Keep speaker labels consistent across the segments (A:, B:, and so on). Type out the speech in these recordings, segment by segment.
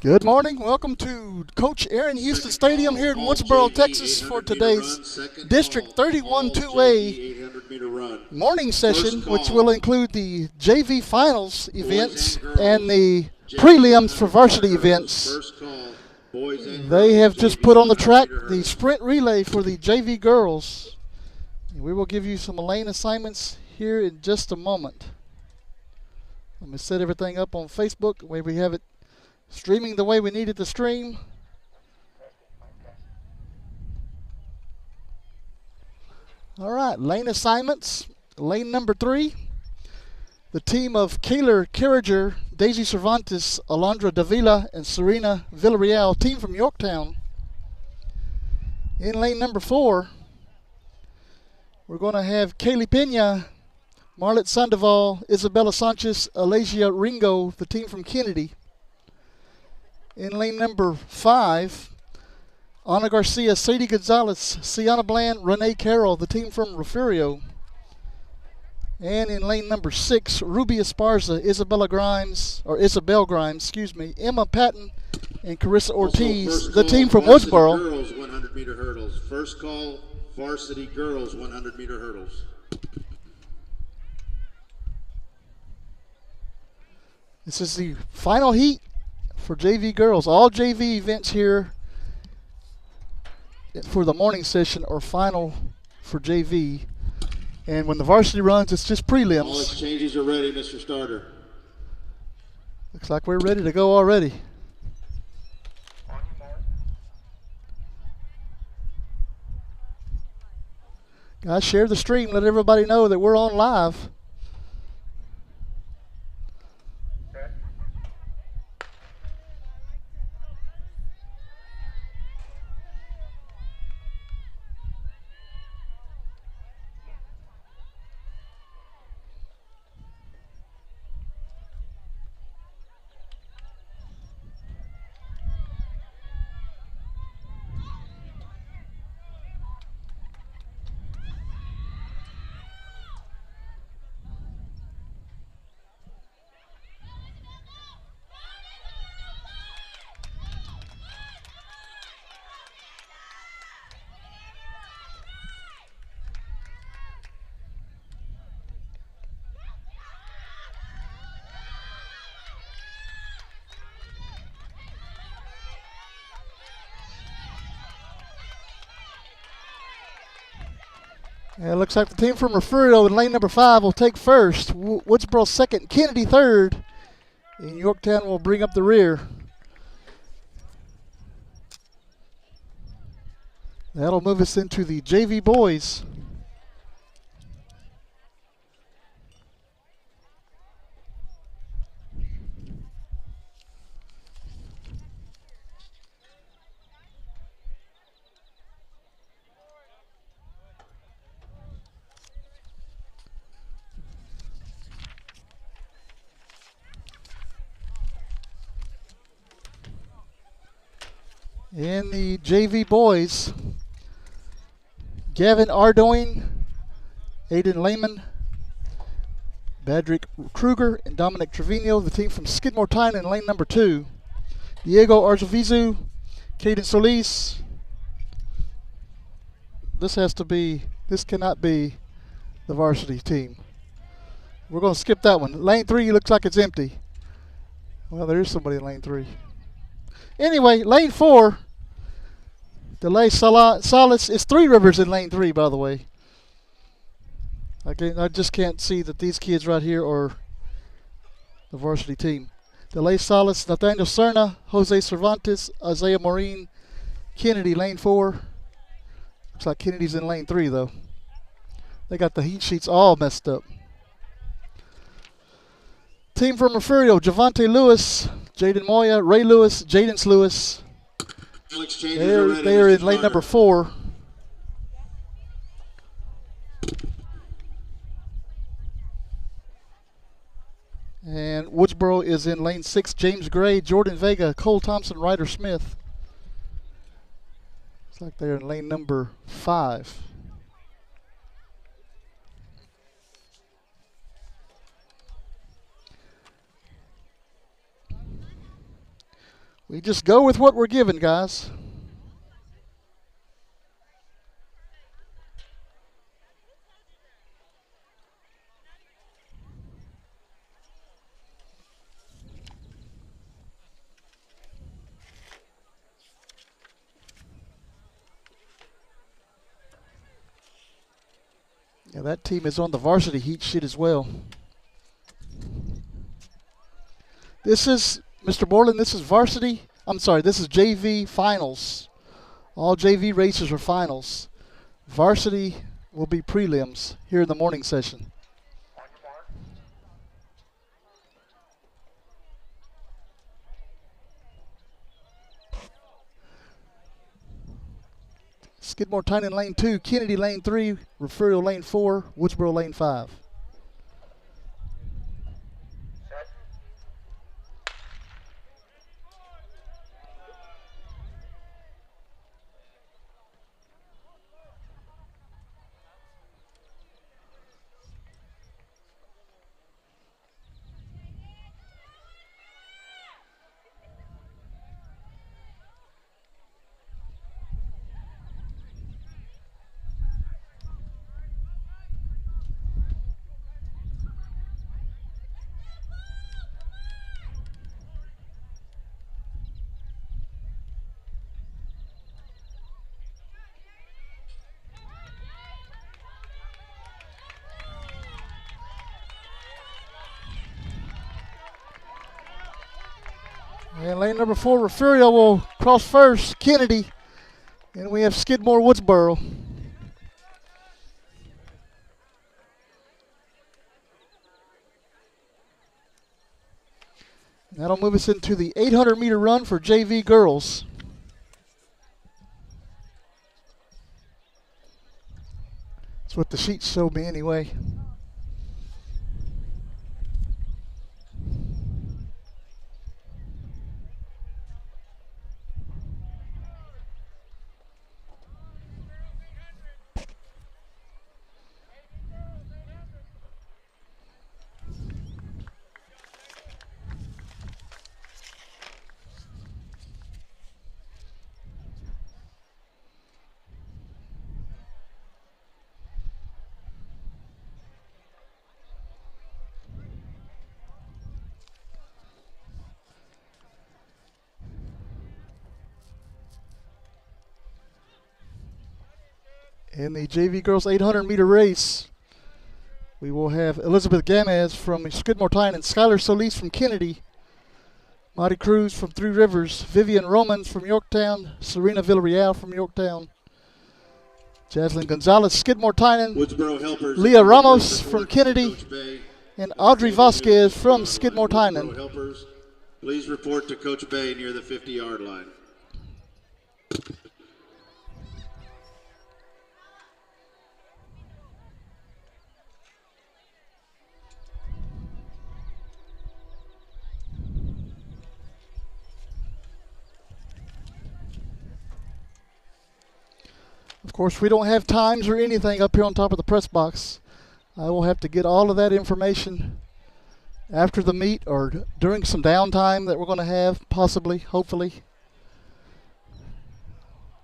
A: Good morning. Welcome to Coach Aaron Houston Stadium here in Woodsboro, Texas for today's District 31 2A morning session, which will include the JV Finals events and the Prelims for varsity events. They have just put on the track the sprint relay for the JV girls. We will give you some lane assignments here in just a moment. Let me set everything up on Facebook where we have it streaming the way we need it to stream. All right, lane assignments. Lane number 3, the team of Kayler Carriger, Daisy Cervantes, Alondra Davila, and Serena Villarreal, team from Yorktown. In lane number 4, we're going to have Kaylee Pena, Marlet Sandoval, Isabella Sanchez, Alasia Ringo, the team from Kennedy. In lane number 5, Ana Garcia, Sadie Gonzalez, Sienna Bland, Renee Carroll, the team from Refugio. And in lane number 6, Ruby Esparza, Isabel Grimes, Emma Patton, and Carissa Ortiz, the team from Woodsboro.
B: Girls 100-meter hurdles. First call, Varsity girls 100-meter hurdles.
A: This is the final heat for JV girls. All JV events here for the morning session are final for JV. And when the varsity runs, it's just prelims.
B: All exchanges are ready, Mr. Starter.
A: Looks like we're ready to go already. Guys, share the stream. Let everybody know that we're on live. And it looks like the team from Refugio in lane number 5 will take first. Woodsboro second, Kennedy third, and Yorktown will bring up the rear. That'll move us into the JV boys. In the JV boys, Gavin Ardoin, Aiden Lehman, Badrick Kruger, and Dominic Trevino, the team from Skidmore Tyne in lane number 2. Diego Arzovizu, Caden Solis. This cannot be the varsity team. We're going to skip that one. Lane 3 looks like it's empty. Well, there is somebody in lane 3. Anyway, lane 4, Delay Salas. It's Three Rivers in lane 3, by the way. I just can't see that these kids right here are the varsity team. Delay Salas, Nathaniel Cerna, Jose Cervantes, Isaiah Maureen, Kennedy, lane 4. Looks like Kennedy's in lane 3, though. They got the heat sheets all messed up. Team from Refugio, Javante Lewis, Jaden Moya, Ray Lewis, Jadens Lewis. They're in lane number 4. And Woodsboro is in lane 6. James Gray, Jordan Vega, Cole Thompson, Ryder Smith. Looks like they're in lane number 5. We just go with what we're given, guys. Yeah, that team is on the varsity heat sheet as well. This is, Mr. Borland, this is varsity. I'm sorry, this is JV finals. All JV races are finals. Varsity will be prelims here in the morning session. Skidmore Tynan lane 2, Kennedy lane 3, Referral lane 4, Woodsboro lane 5. And lane number 4, Referral will cross first, Kennedy. And we have Skidmore Woodsboro. That'll move us into the 800-meter run for JV girls. That's what the sheets show me anyway. In the JV girls 800-meter race, we will have Elizabeth Gamez from Skidmore Tynan, Skylar Solis from Kennedy, Marty Cruz from Three Rivers, Vivian Romans from Yorktown, Serena Villarreal from Yorktown, Jaslyn Gonzalez, Skidmore Tynan, Leah Ramos from Kennedy, and Audrey Vasquez from Skidmore Tynan.
B: Please report to Coach Bay near the 50-yard line.
A: Of course, we don't have times or anything up here on top of the press box. I will have to get all of that information after the meet or during some downtime that we're going to have, possibly, hopefully.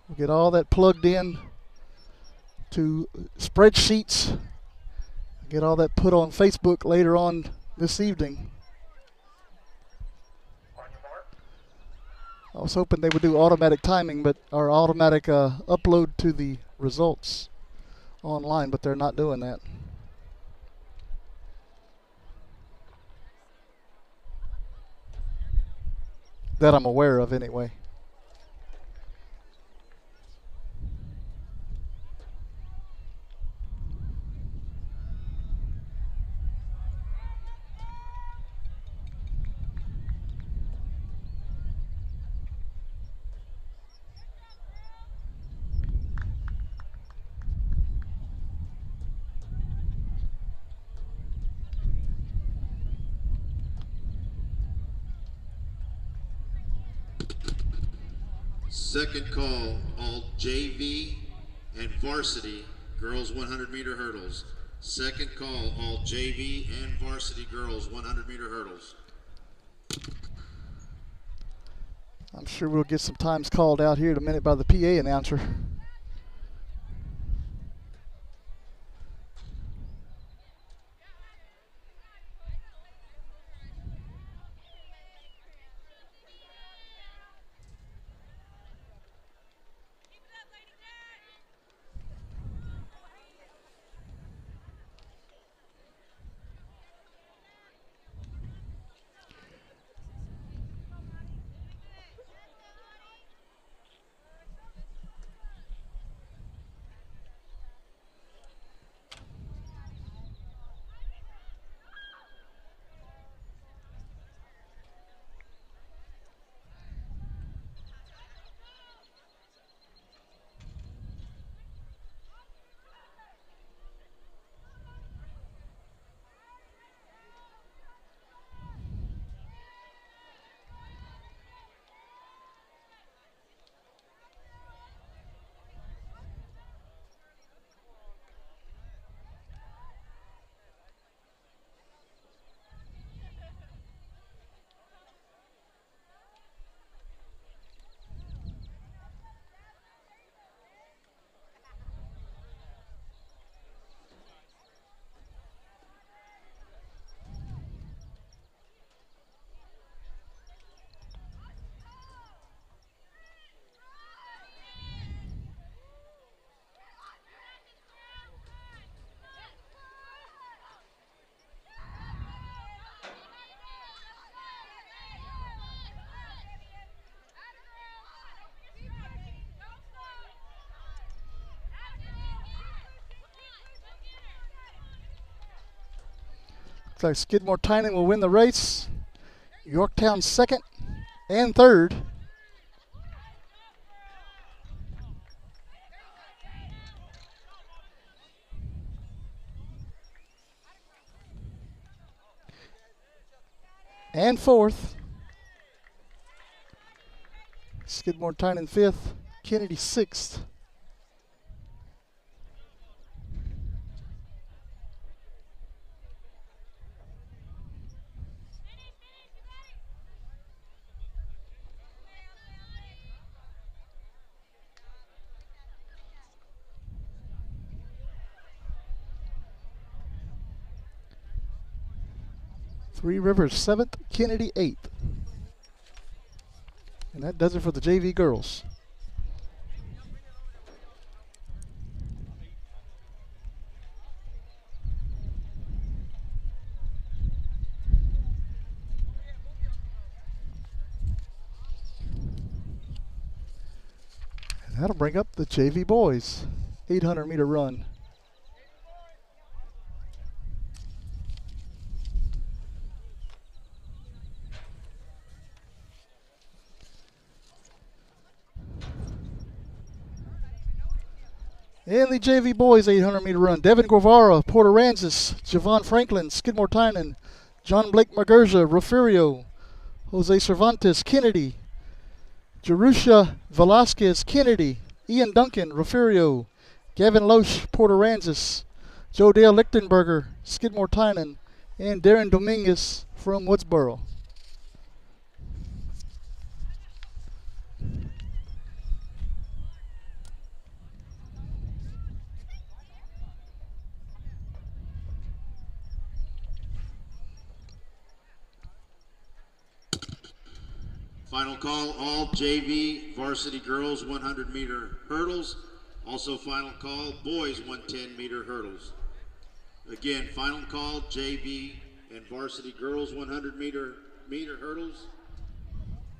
A: We'll get all that plugged in to spreadsheets, get all that put on Facebook later on this evening. I was hoping they would do automatic timing, or automatic upload to the results online, but they're not doing that. That I'm aware of, anyway.
B: Second call, all JV and varsity girls 100-meter hurdles. Second call, all JV and varsity girls 100-meter hurdles.
A: I'm sure we'll get some times called out here in a minute by the PA announcer. Looks like Skidmore Tynan will win the race. Yorktown second and third. And fourth. Skidmore Tynan fifth. Kennedy sixth. Three Rivers seventh, Kennedy eighth. And that does it for the JV girls. And that'll bring up the JV boys 800-meter run. And the JV boys 800-meter run. Devin Guevara, Port Aransas, Javon Franklin, Skidmore Tynan, John Blake Magerza, Refugio, Jose Cervantes, Kennedy, Jerusha Velasquez, Kennedy, Ian Duncan, Refugio, Gavin Loesch, Port Aransas, Joe Dale Lichtenberger, Skidmore Tynan, and Darren Dominguez from Woodsboro.
B: Final call, all JV varsity girls 100-meter hurdles. Also final call, boys 110-meter hurdles. Again, final call, JV and varsity girls 100-meter hurdles.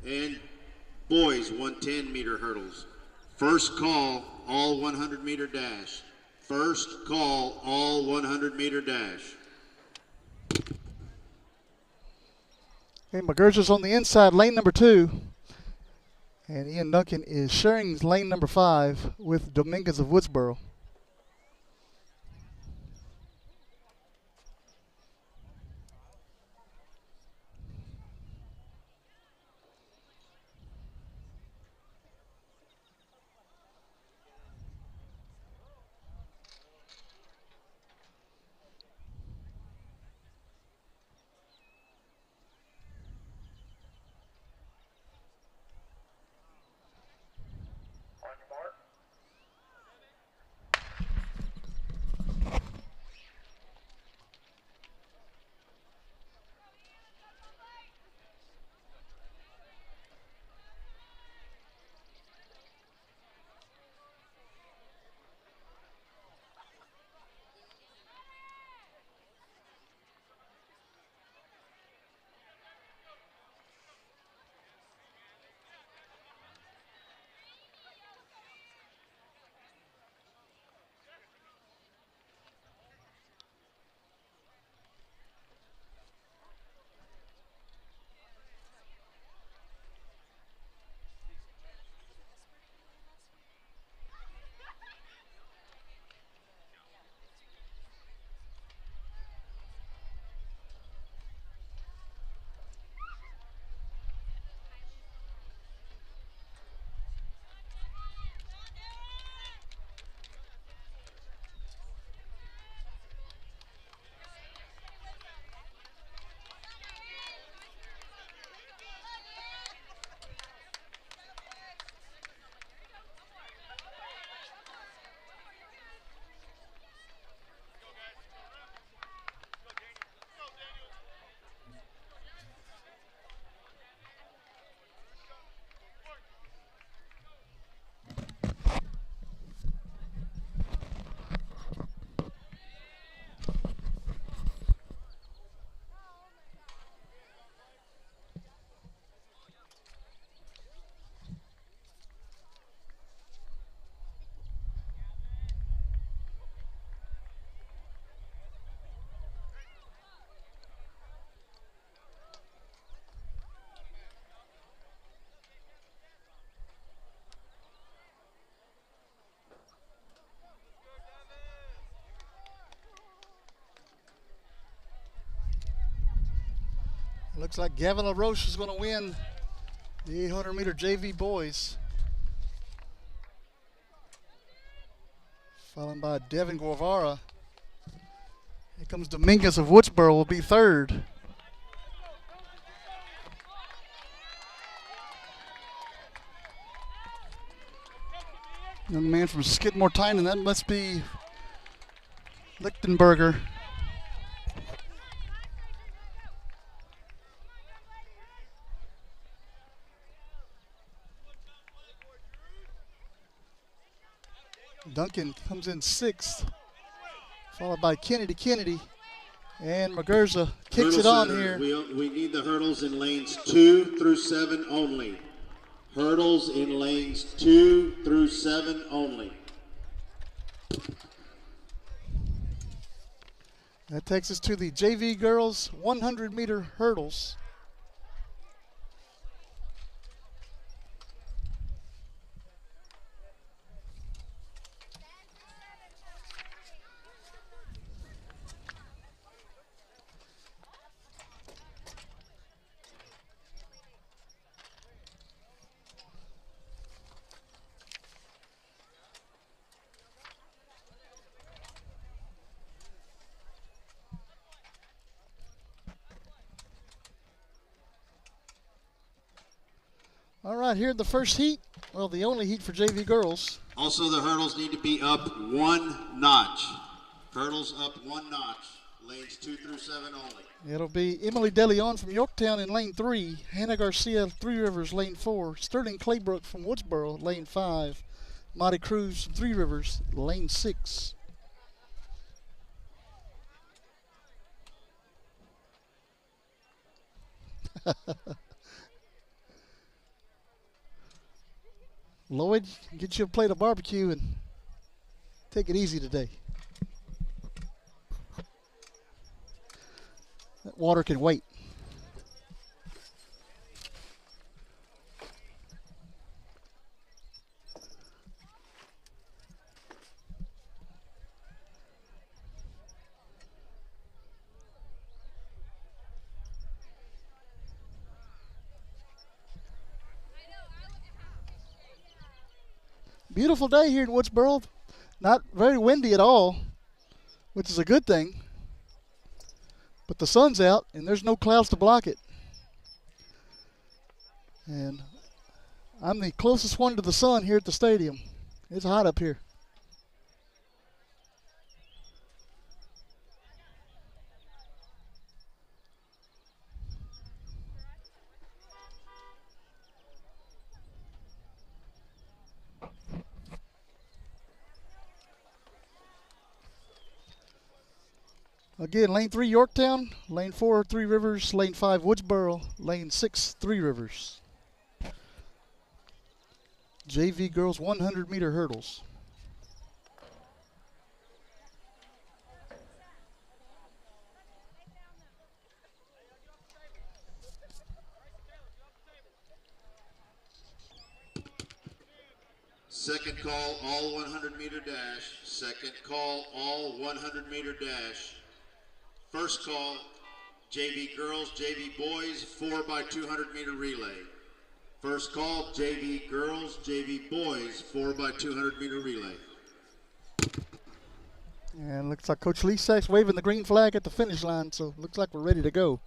B: And boys 110-meter hurdles. First call, all 100-meter dash. First call, all 100-meter dash.
A: Okay, Magerza's on the inside, lane number 2. And Ian Duncan is sharing lane number 5 with Dominguez of Woodsboro. Looks like Gavin LaRoche is going to win the 800-meter JV boys, followed by Devin Guevara. Here comes Dominguez of Woodsboro, will be third. Young man from Skidmore Tynan, that must be Lichtenberger. Duncan comes in sixth, followed by Kennedy, and Magerza kicks it on here.
B: We need the hurdles in lanes 2 through 7 only. Hurdles in lanes 2 through 7 only.
A: That takes us to the JV girls 100-meter hurdles. All right, here in the first heat, well, the only heat for JV girls.
B: Also, the hurdles need to be up 1 notch. Hurdles up 1 notch. Lanes 2 through 7 only.
A: It'll be Emily DeLeon from Yorktown in lane 3, Hannah Garcia, Three Rivers, lane 4, Sterling Claybrook from Woodsboro, lane 5, Monty Cruz from Three Rivers, lane 6. Lloyd, get you a plate of barbecue and take it easy today. That water can wait. Beautiful day here in Woodsboro. Not very windy at all, which is a good thing. But the sun's out and there's no clouds to block it. And I'm the closest one to the sun here at the stadium. It's hot up here. Again, lane 3, Yorktown, lane 4, Three Rivers, lane 5, Woodsboro, lane 6, Three Rivers. JV girls 100-meter hurdles.
B: Second call, all 100-meter dash. Second call, all 100-meter dash. First call, JV girls, JV boys, 4x200-meter relay. First call, JV girls, JV boys, 4x200-meter relay.
A: And looks like Coach Lee Sachs waving the green flag at the finish line, so looks like we're ready to go.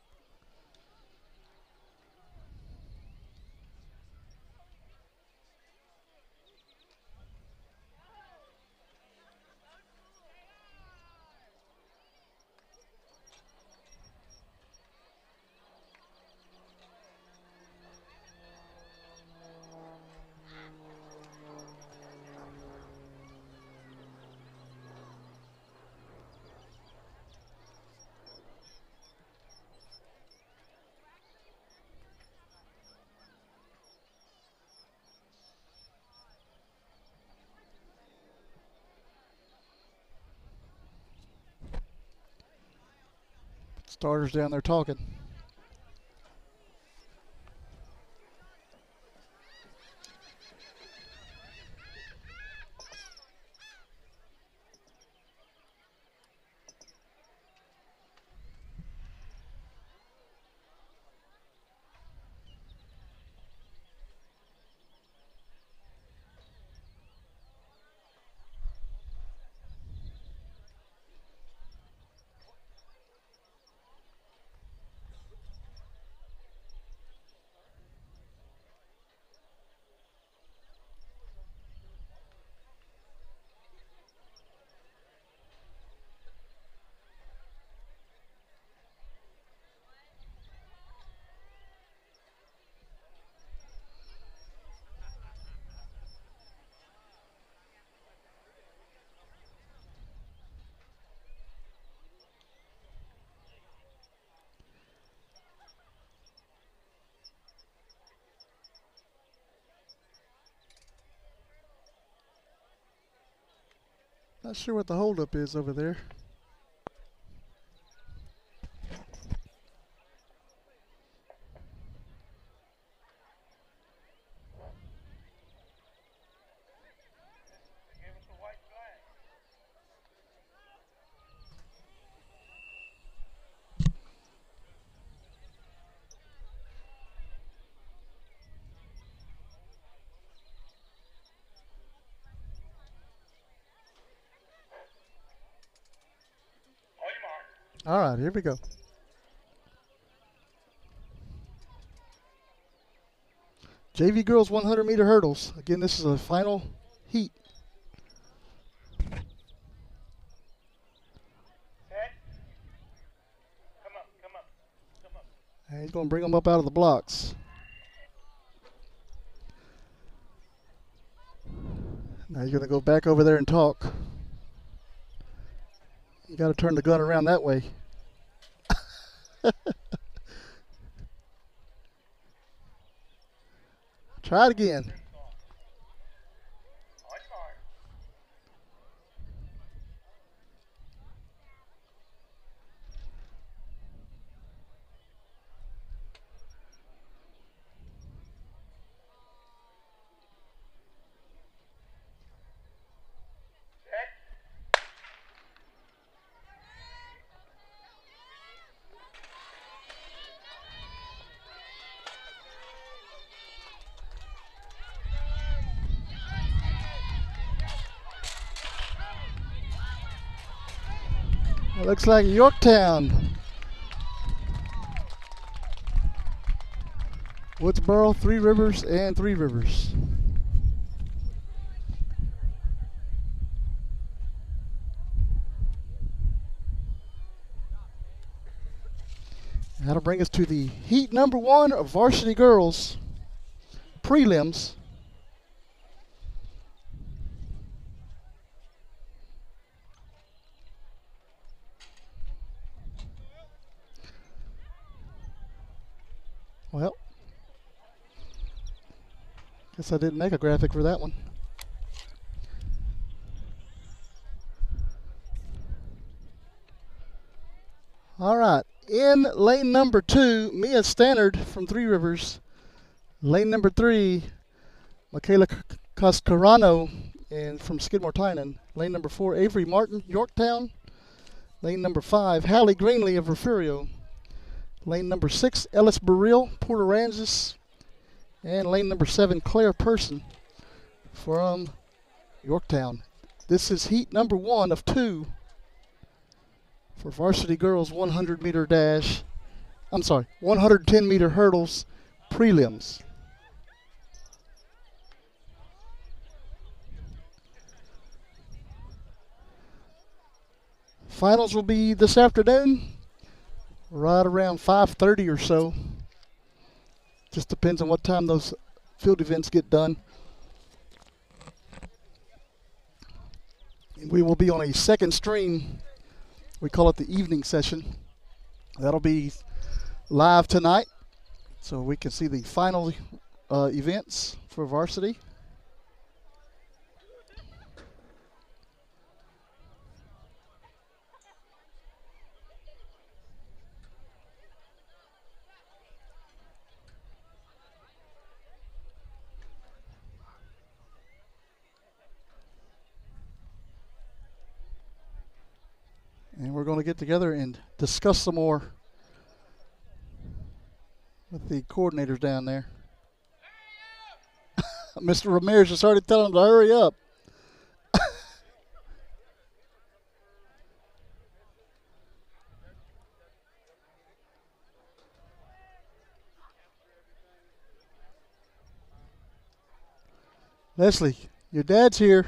A: Starters down there talking. Not sure what the holdup is over there. All right, here we go. JV girls 100-meter hurdles. Again, this is a final heat. And he's going to bring them up out of the blocks. Now you're going to go back over there and talk. You got to turn the gun around that way. Try it again. It looks like Yorktown. Woodsboro, Three Rivers, and Three Rivers. That'll bring us to the heat number 1 of varsity girls prelims. Well, guess I didn't make a graphic for that one. All right, in lane number 2, Mia Stannard from Three Rivers. Lane number 3, Michaela Cascarano from Skidmore Tynan. Lane number 4, Avery Martin, Yorktown. Lane number 5, Hallie Greenlee of Refugio. Lane number 6, Ellis Burrell, Port Aransas. And lane number 7, Claire Person from Yorktown. This is heat number 1 of 2 for varsity girls 100-meter dash. 110-meter hurdles prelims. Finals will be this afternoon, right around 5:30 or so. Just depends on what time those field events get done. And we will be on a second stream. We call it the evening session. That'll be live tonight, so we can see the final events for varsity. And we're going to get together and discuss some more with the coordinators down there. Mr. Ramirez just started telling them to hurry up. Leslie, your dad's here.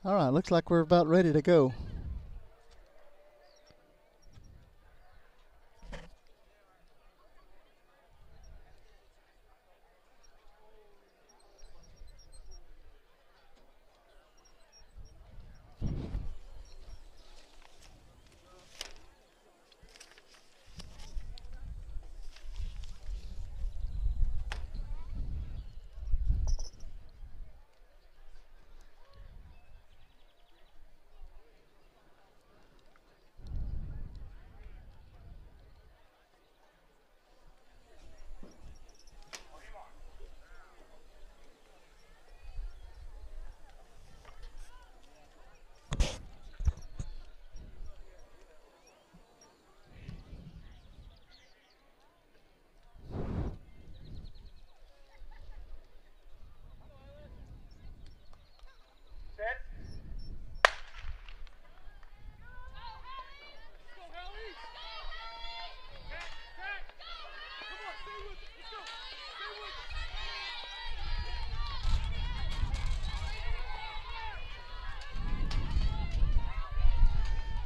A: All right, looks like we're about ready to go.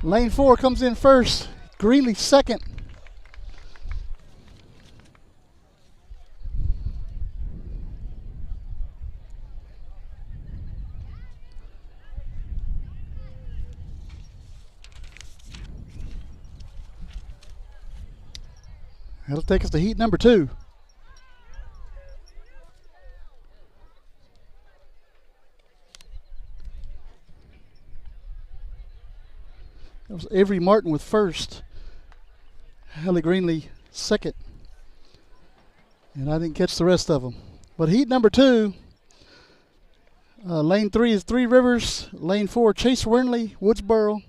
A: Lane 4 comes in first. Greenlee second. That'll take us to heat number 2. That was Avery Martin with first. Hallie Greenlee second. And I didn't catch the rest of them. But heat number 2, lane 3 is Three Rivers. Lane 4, Chase Wernley, Woodsboro.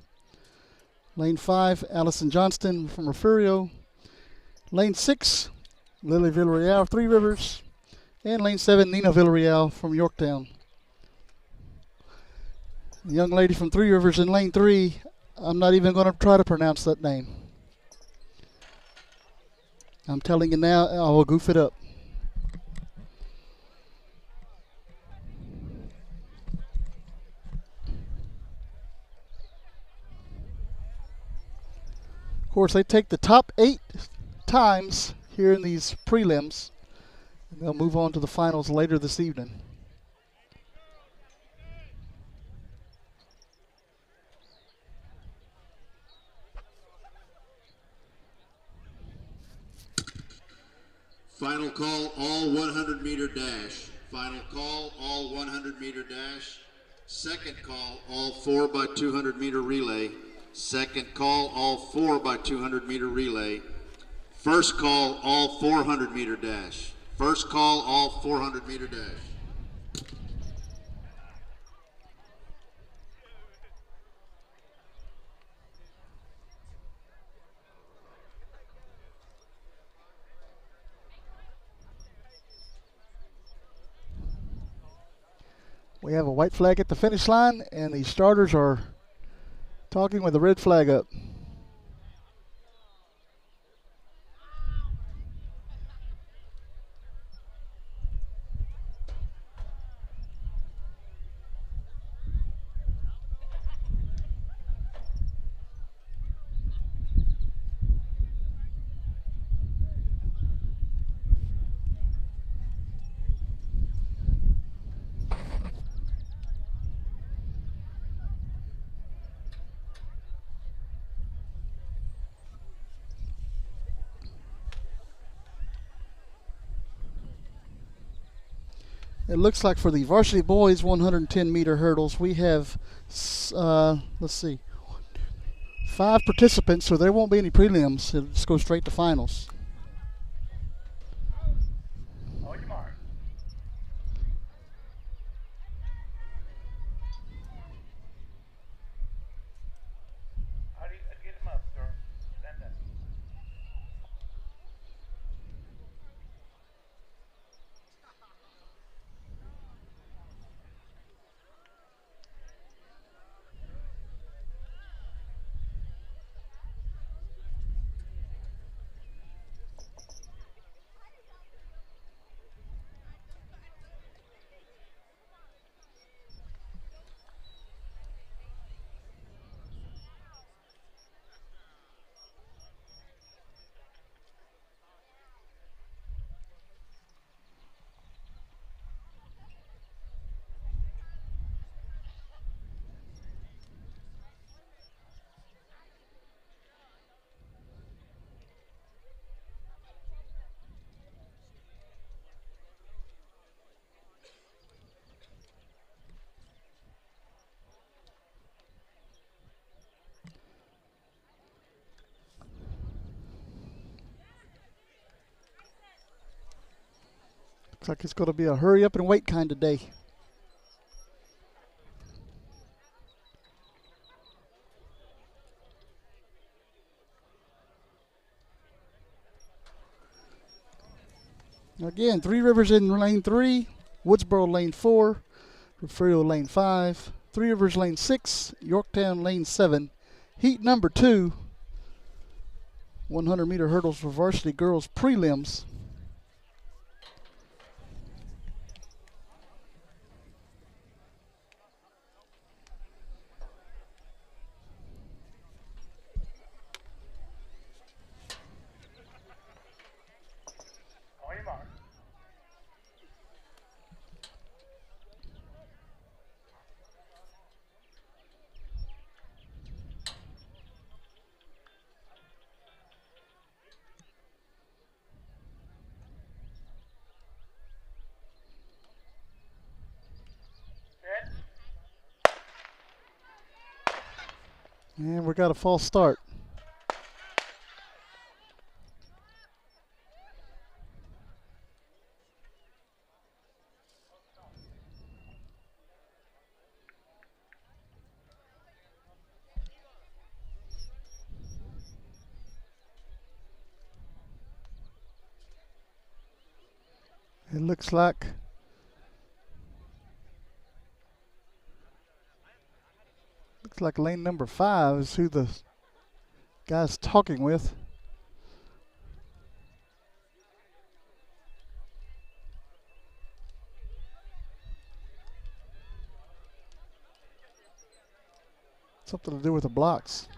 A: Lane 5, Allison Johnston from Refugio. Lane 6, Lily Villarreal, Three Rivers. And lane 7, Nina Villarreal from Yorktown. The young lady from Three Rivers in lane 3, I'm not even going to try to pronounce that name. I'm telling you now, I will goof it up. Of course, they take the top 8 times here in these prelims, and they'll move on to the finals later this evening.
B: Final call, all 100-meter dash. Final call, all 100-meter dash. Second call, all 4x200-meter relay. Second call, all 4x200-meter relay. First call, all 400-meter dash. First call, all 400-meter dash.
A: We have a white flag at the finish line, and the starters are talking with the red flag up. It looks like for the varsity boys 110-meter hurdles, we have, let's see, 5 participants, so there won't be any prelims. It'll just go straight to finals. Looks like it's going to be a hurry up and wait kind of day. Again, Three Rivers in lane 3, Woodsboro lane 4, Refugio lane 5, Three Rivers lane 6, Yorktown lane 7. Heat number 2, 100-meter hurdles for varsity girls prelims. And we got a false start. It looks like lane number 5 is who the guy's talking with. Something to do with the blocks.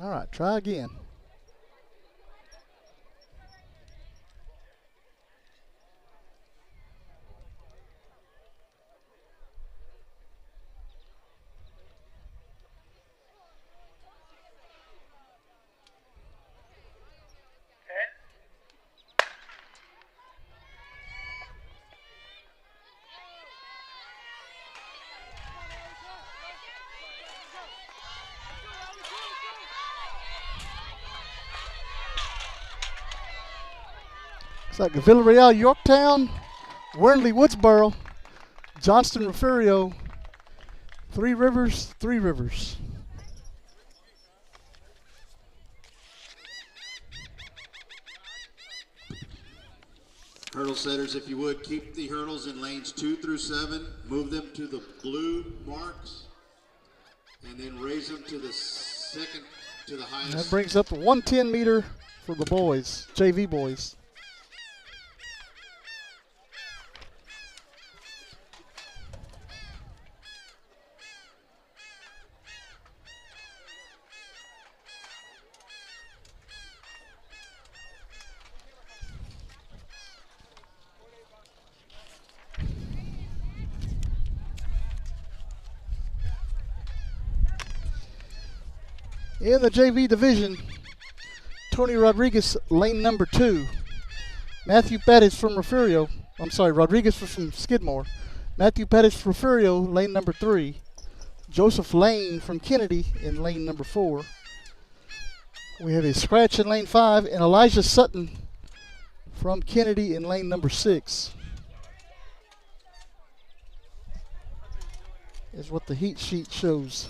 A: All right, try again. It's like Villarreal, Yorktown, Wernley, Woodsboro, Johnston, Refugio, Three Rivers, Three Rivers.
B: Hurdle setters, if you would, keep the hurdles in lanes 2 through 7, move them to the blue marks, and then raise them to the second, to the highest.
A: That brings up the 110 meter for the boys, JV boys. In the JV division, Tony Rodriguez, lane number 2. Matthew Pettis from Refugio. I'm sorry, Rodriguez was from Skidmore. Matthew Pettis from Refugio, lane number 3. Joseph Lane from Kennedy in lane number 4. We have a scratch in lane 5, and Elijah Sutton from Kennedy in lane number 6. Is what the heat sheet shows.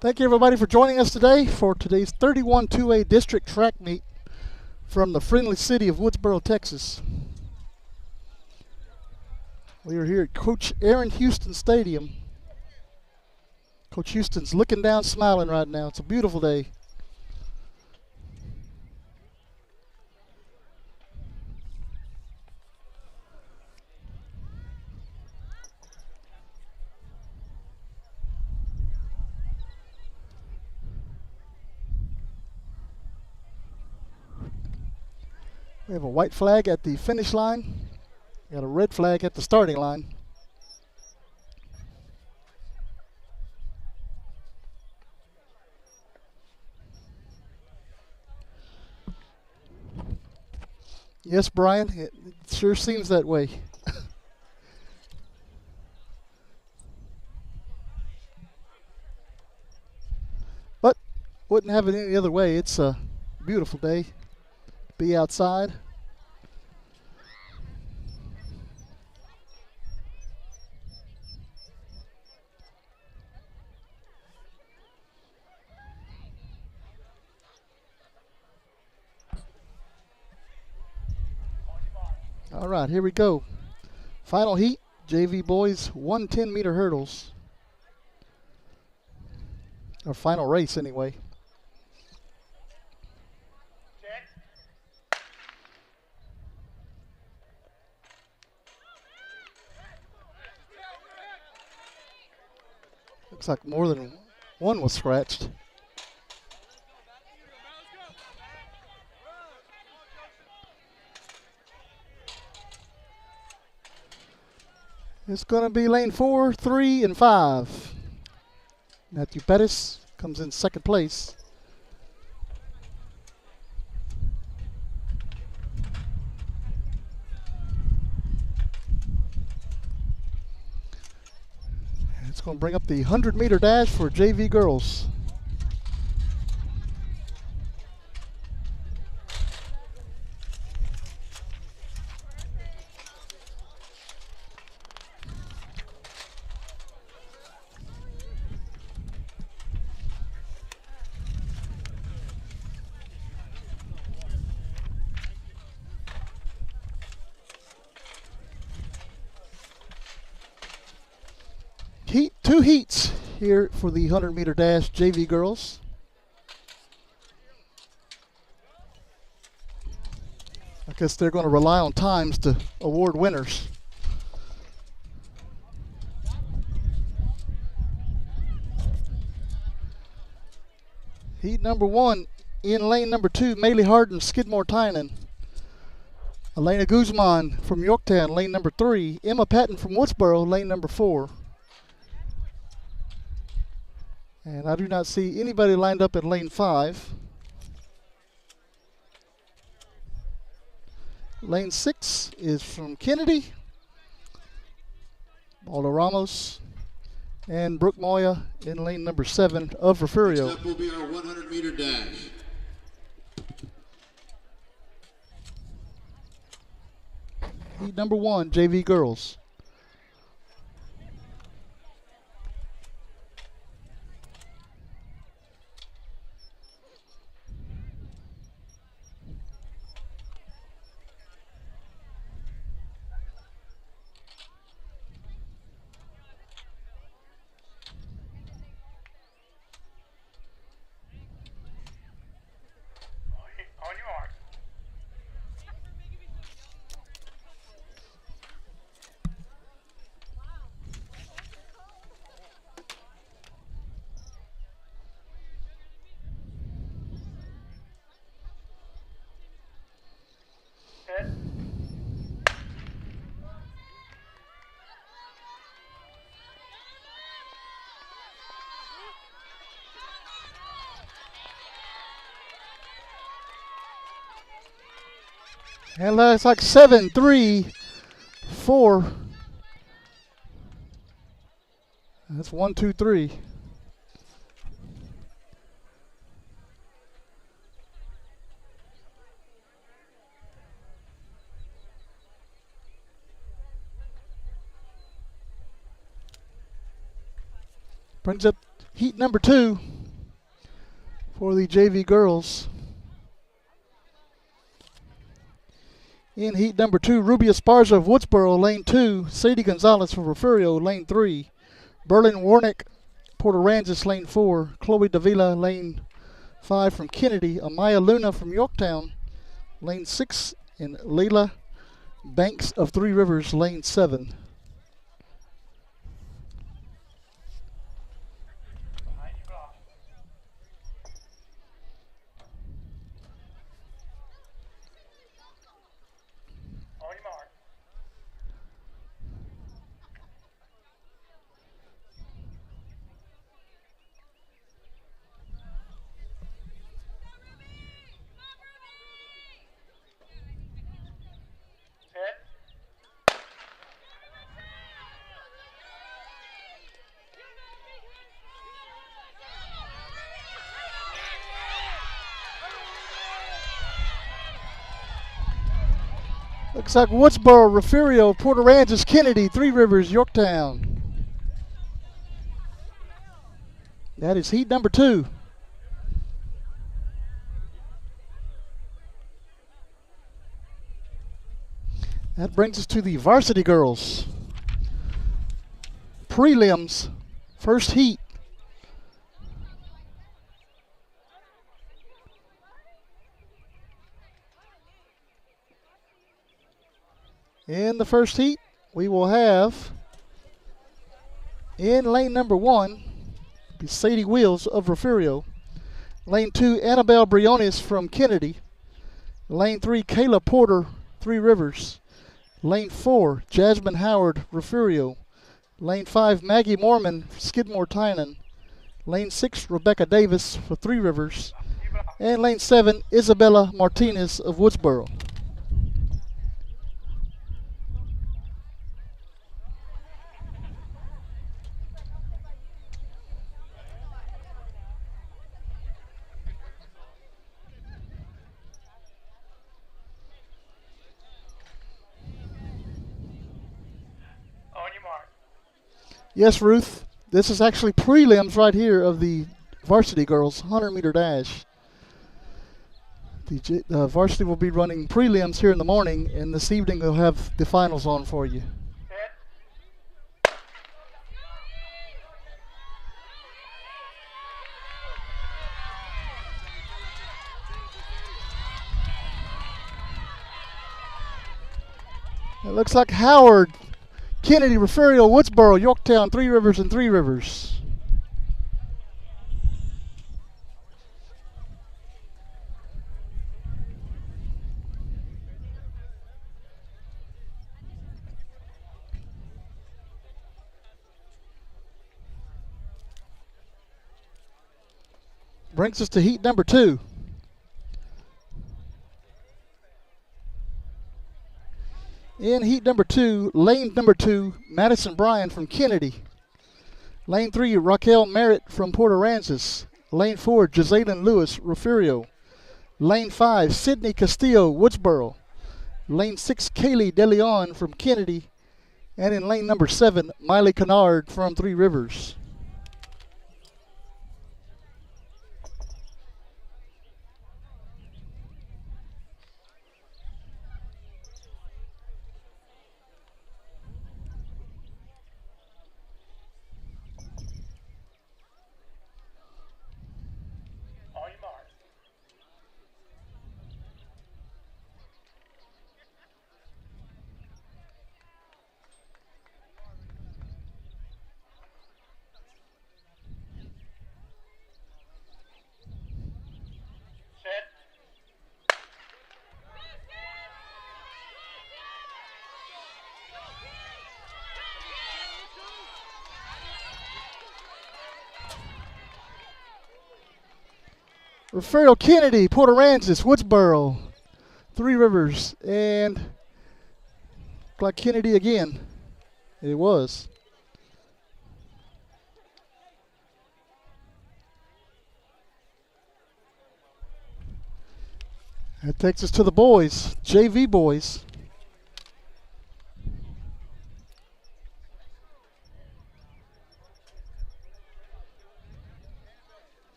A: Thank you, everybody, for joining us today for today's 31 2A district track meet from the friendly city of Woodsboro, Texas. We are here at Coach Aaron Houston Stadium. Coach Houston's looking down, smiling right now. It's a beautiful day. We have a white flag at the finish line. We got a red flag at the starting line. Yes, Brian, it sure seems that way. Wouldn't have it any other way. It's a beautiful day. Be outside. All right, here we go. Final heat, JV boys, 110-meter hurdles. Our final race, anyway. Looks like more than one was scratched. It's going to be lane 4, 3, and 5. Matthew Pettis comes in second place. It's going to bring up the 100-meter dash for JV girls. Two heats here for the 100-meter dash JV girls. I guess they're going to rely on times to award winners. Heat number 1, in lane number 2, Maylee Harden, Skidmore Tynan. Elena Guzman from Yorktown, lane number 3. Emma Patton from Woodsboro, lane number 4. And I do not see anybody lined up at lane 5. Lane 6 is from Kennedy, Baldo Ramos, and Brooke Moya in lane number 7 of Refugio.
B: Next up will be our 100-meter dash.
A: Heat number 1, JV girls. And it's like 7, 3, 4. That's 1, 2, 3. Brings up heat number 2 for the JV girls. In heat number 2, Ruby Esparza of Woodsboro, lane 2. Sadie Gonzalez from Refugio, lane 3. Berlin Warnick, Port Aransas, lane 4. Chloe Davila, lane 5 from Kennedy. Amaya Luna from Yorktown, lane 6. And Leila Banks of Three Rivers, lane 7. Looks like Woodsboro, Refugio, Port Aransas, Kennedy, Three Rivers, Yorktown. That is heat number 2. That brings us to the Varsity girls. Prelims, first heat. In the first heat, we will have in lane number 1, Sadie Wheels of Refugio. Lane 2, Annabelle Briones from Kennedy. Lane 3, Kayla Porter, Three Rivers. Lane 4, Jasmine Howard, Refugio. Lane 5, Maggie Mormon, Skidmore Tynan. Lane 6, Rebecca Davis for Three Rivers. And lane 7, Isabella Martinez of Woodsboro. Yes, Ruth. This is actually prelims right here of the Varsity girls 100-meter dash. The Varsity will be running prelims here in the morning, and this evening they'll have the finals on for you. It looks like Howard, Kennedy, Refugio, Woodsboro, Yorktown, Three Rivers, and Three Rivers. Brings us to heat number 2. In heat number 2, lane number 2, Madison Bryan from Kennedy. Lane 3, Raquel Merritt from Port Aransas. Lane 4, Jazalyn Lewis, Refugio. Lane 5, Sydney Castillo, Woodsboro. Lane 6, Kaylee DeLeon from Kennedy. And in lane number 7, Miley Kennard from Three Rivers. Refugio, Kennedy, Port Aransas, Woodsboro, Three Rivers, and like Kennedy again. It was. That takes us to the boys, JV boys.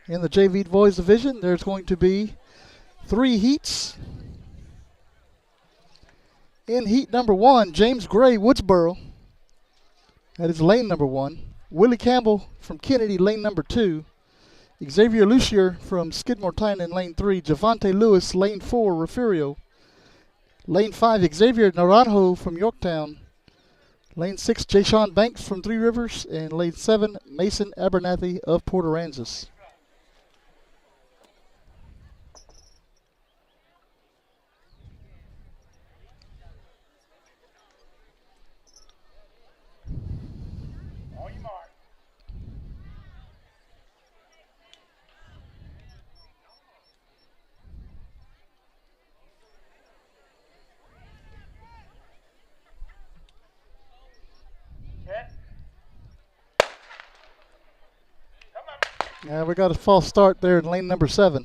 A: In the JV boys division, there's going to be 3 heats. In heat number 1, James Gray, Woodsboro. That is lane number 1. Willie Campbell from Kennedy, lane number 2. Xavier Lucier from Skidmore Tynan, lane 3. Javante Lewis, lane 4, Refugio. Lane 5, Xavier Naranjo from Yorktown. Lane 6, Jayshawn Banks from Three Rivers. And lane 7, Mason Abernathy of Port Aransas. We got a false start there in lane number 7.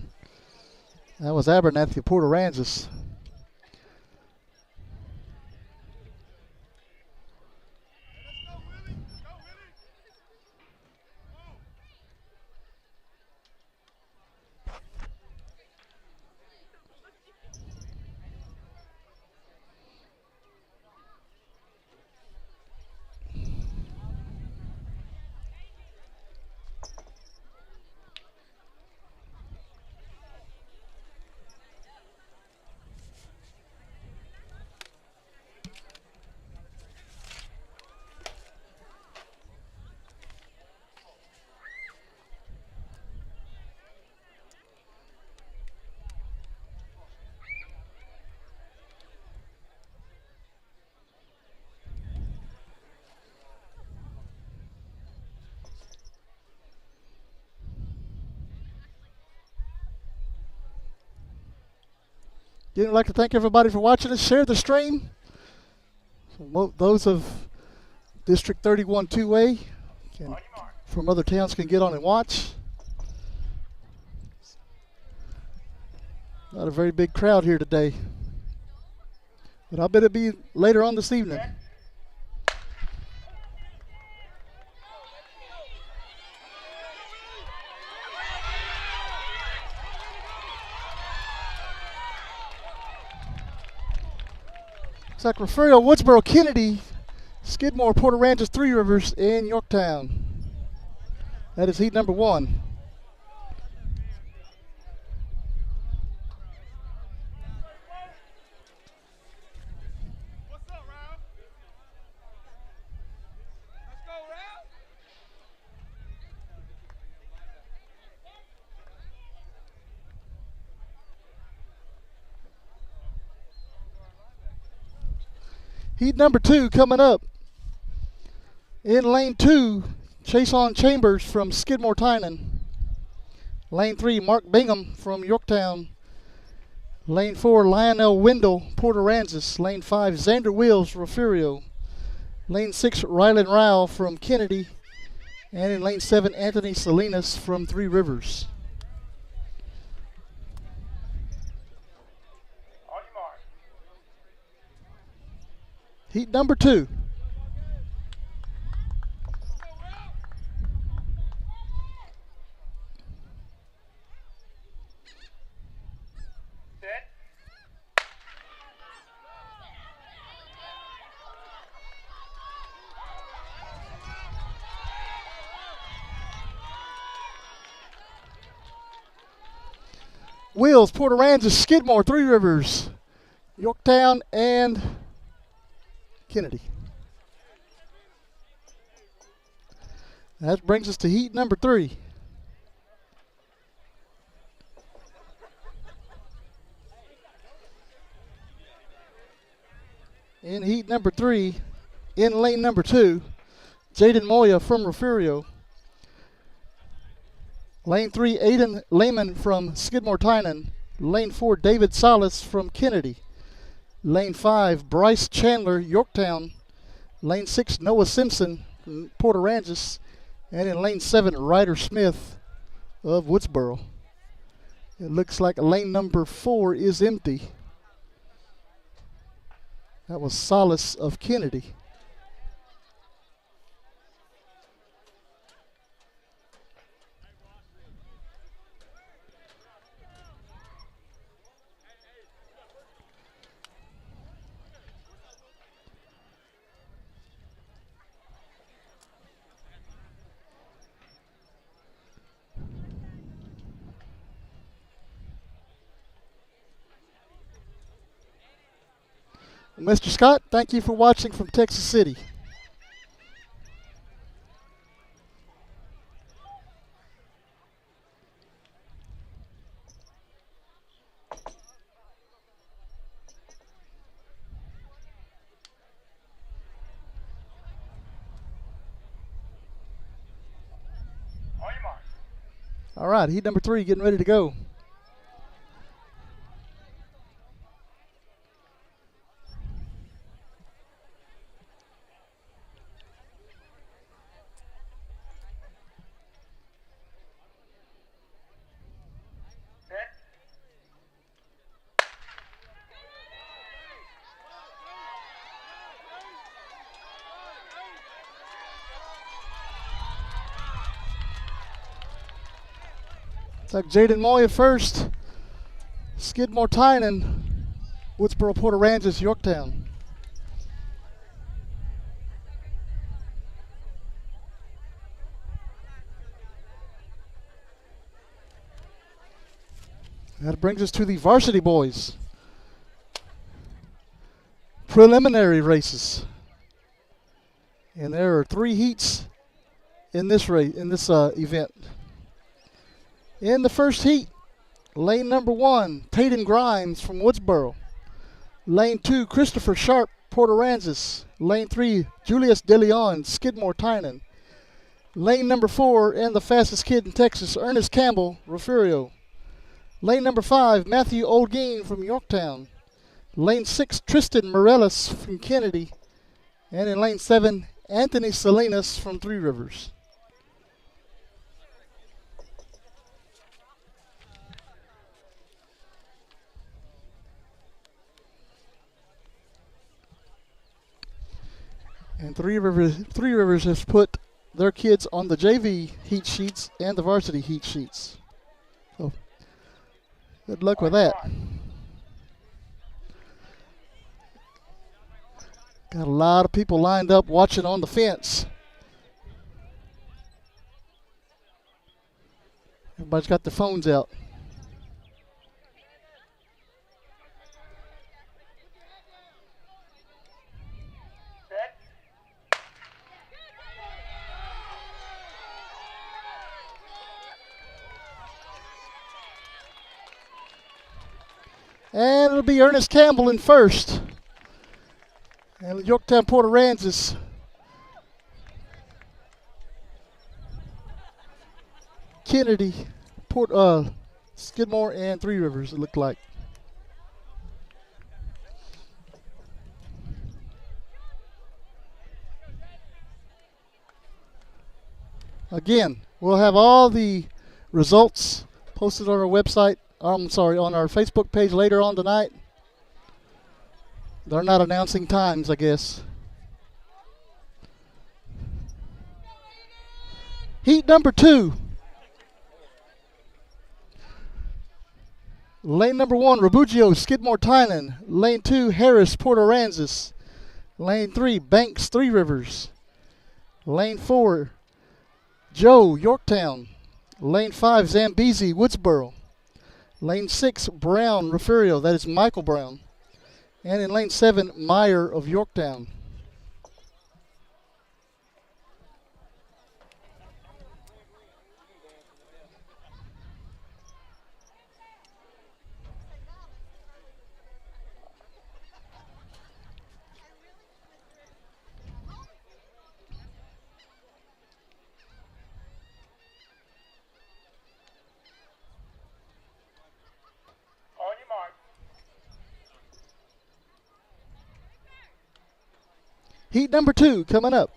A: That was Abernathy of Port Aransas. Again, I'd like to thank everybody for watching us. Share the stream. Those of District 31 2A from other towns can get on and watch. Not a very big crowd here today, but I bet it'll be later on this evening. Looks like Refugio, Woodsboro, Kennedy, Skidmore, Port Aransas, Three Rivers, and Yorktown. That is heat number 1. Heat number 2 coming up. In lane 2, Chase on Chambers from Skidmore Tynan. Lane 3, Mark Bingham from Yorktown. Lane 4, Lionel Wendell, Port Aransas. Lane 5, Xander Wills, Refugio. Lane 6, Rylan Rao from Kennedy. And in lane 7, Anthony Salinas from Three Rivers. Heat number 2. Wills, Port Aransas, Skidmore, Three Rivers, Yorktown, and Kennedy. That brings us to heat number 3. In heat number 3, in lane number 2, Jaden Moya from Refugio. Lane 3, Aiden Lehman from Skidmore Tynan. Lane 4, David Salas from Kennedy. Lane 5, Bryce Chandler, Yorktown. Lane 6, Noah Simpson from Port Aransas. And in lane 7, Ryder Smith of Woodsboro. It looks like lane number 4 is empty. That was Salas of Kennedy. Mr. Scott, thank you for watching from Texas City. All right, heat number 3 getting ready to go. It's like Jaden Moya first, Skidmore Tynan, Woodsboro, Port Aransas, Yorktown. That brings us to the varsity boys. Preliminary races. And there are 3 heats in this race, event. In the first heat, lane number 1, Peyton Grimes from Woodsboro. Lane 2, Christopher Sharp, Port Aransas. Lane 3, Julius DeLeon, Skidmore Tynan. Lane number 4, and the fastest kid in Texas, Ernest Campbell, Refugio. Lane number 5, Matthew Olguin from Yorktown. Lane 6, Tristan Morellis from Kennedy. And in lane 7, Anthony Salinas from Three Rivers. And Three Rivers has put their kids on the JV heat sheets and the varsity heat sheets. So good luck with that. Got a lot of people lined up watching on the fence. Everybody's got their phones out. And it'll be Ernest Campbell in first. And Yorktown Port Aransas Kennedy, Skidmore, and Three Rivers, it looked like. Again, we'll have all the results posted on our website. On our Facebook page later on tonight. They're not announcing times, I guess. Heat number 2. Lane number 1, Rabugio, Skidmore, Tynan. Lane 2, Harris, Port Aransas. Lane 3, Banks, Three Rivers. Lane 4, Joe, Yorktown. Lane 5, Zambezi, Woodsboro. Lane 6, Brown, Refugio, that is Michael Brown. And in lane 7, Meyer of Yorktown. Heat number 2 coming up.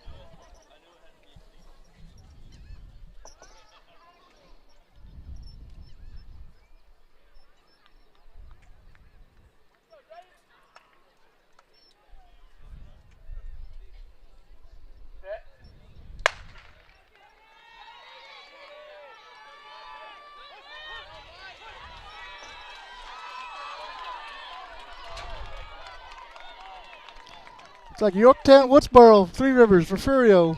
A: It's like Yorktown, Woodsboro, Three Rivers, Refugio,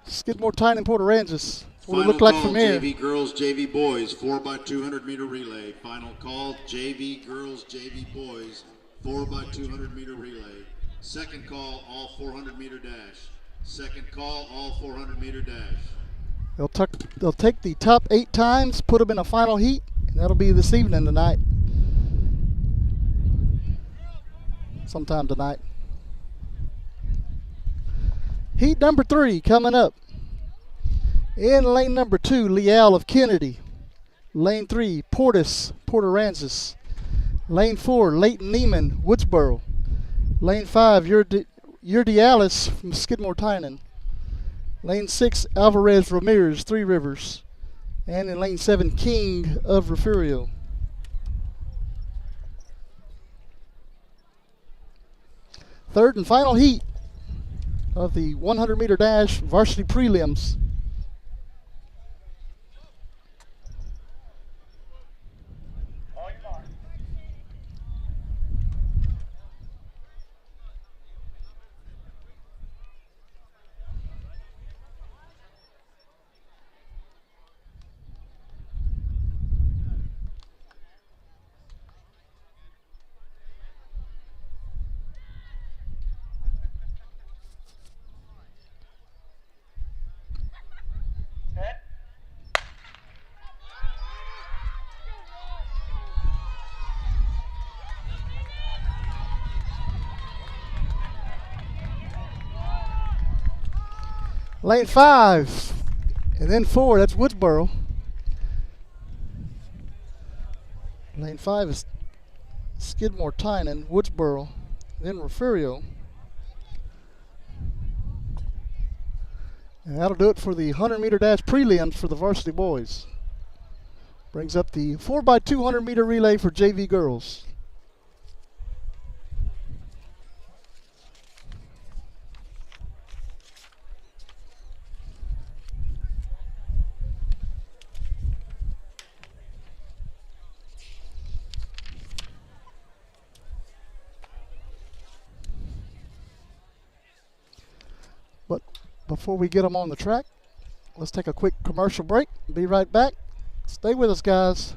A: Skidmore, Tynan, and Port Aransas. What it look like from here.
B: JV girls, JV boys, 4x200 meter relay. Final call, JV girls, JV boys, 4x200 meter relay. Second call, all 400 meter dash. Second call, all 400 meter dash.
A: They'll take the top 8 times, put them in a final heat, and that'll be this evening tonight. Sometime tonight. Heat number 3 coming up. In lane number 2, Leal of Kennedy. Lane 3, Portis, Port Aransas. Lane 4, Leighton Neiman, Woodsboro. Lane 5, Urdialis from Skidmore, Tynan. Lane 6, Alvarez Ramirez, Three Rivers. And in lane 7, King of Refugio. Third and final heat of the 100 meter dash varsity prelims. Lane 5, and then 4, that's Woodsboro. Lane 5 is Skidmore, Tynan, Woodsboro, then Refugio. And that'll do it for the 100-meter dash prelims for the varsity boys. Brings up the 4x200 meter relay for JV girls. But before we get them on the track, let's take a quick commercial break. Be right back. Stay with us, guys.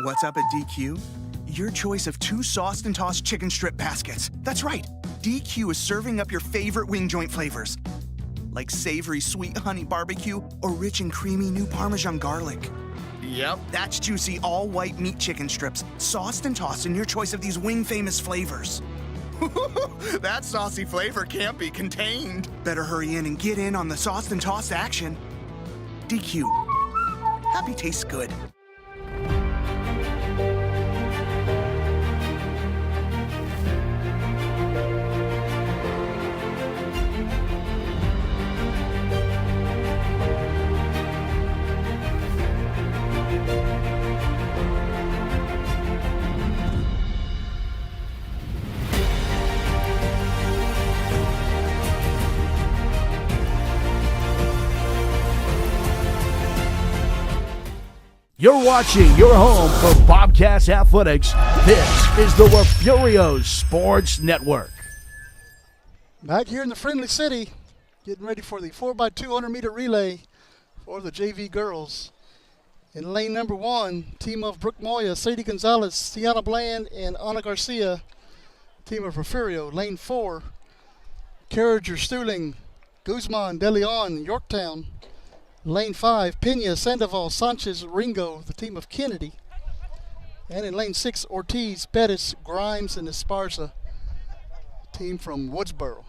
C: What's up at DQ? Your choice of 2 sauced and tossed chicken strip baskets. That's right. DQ is serving up your favorite wing joint flavors, like savory sweet honey barbecue or rich and creamy new Parmesan garlic. Yep, that's juicy all white meat chicken strips, sauced and tossed in your choice of these wing famous flavors. That saucy flavor can't be contained. Better hurry in and get in on the sauced and tossed action. DQ. Happy tastes good.
D: You're watching your home for Bobcats Athletics. This is the Refugio Sports Network.
A: Back here in the Friendly City, getting ready for the 4x200 meter relay for the JV girls. In lane number 1, team of Brooke Moya, Sadie Gonzalez, Sienna Bland, and Ana Garcia, team of Refugio. Lane 4, Carriger, Stuhling, Guzman, De Leon, Yorktown. Lane 5, Pena, Sandoval, Sanchez, Ringo, the team of Kennedy. And in lane 6, Ortiz, Pettis, Grimes, and Esparza, team from Woodsboro.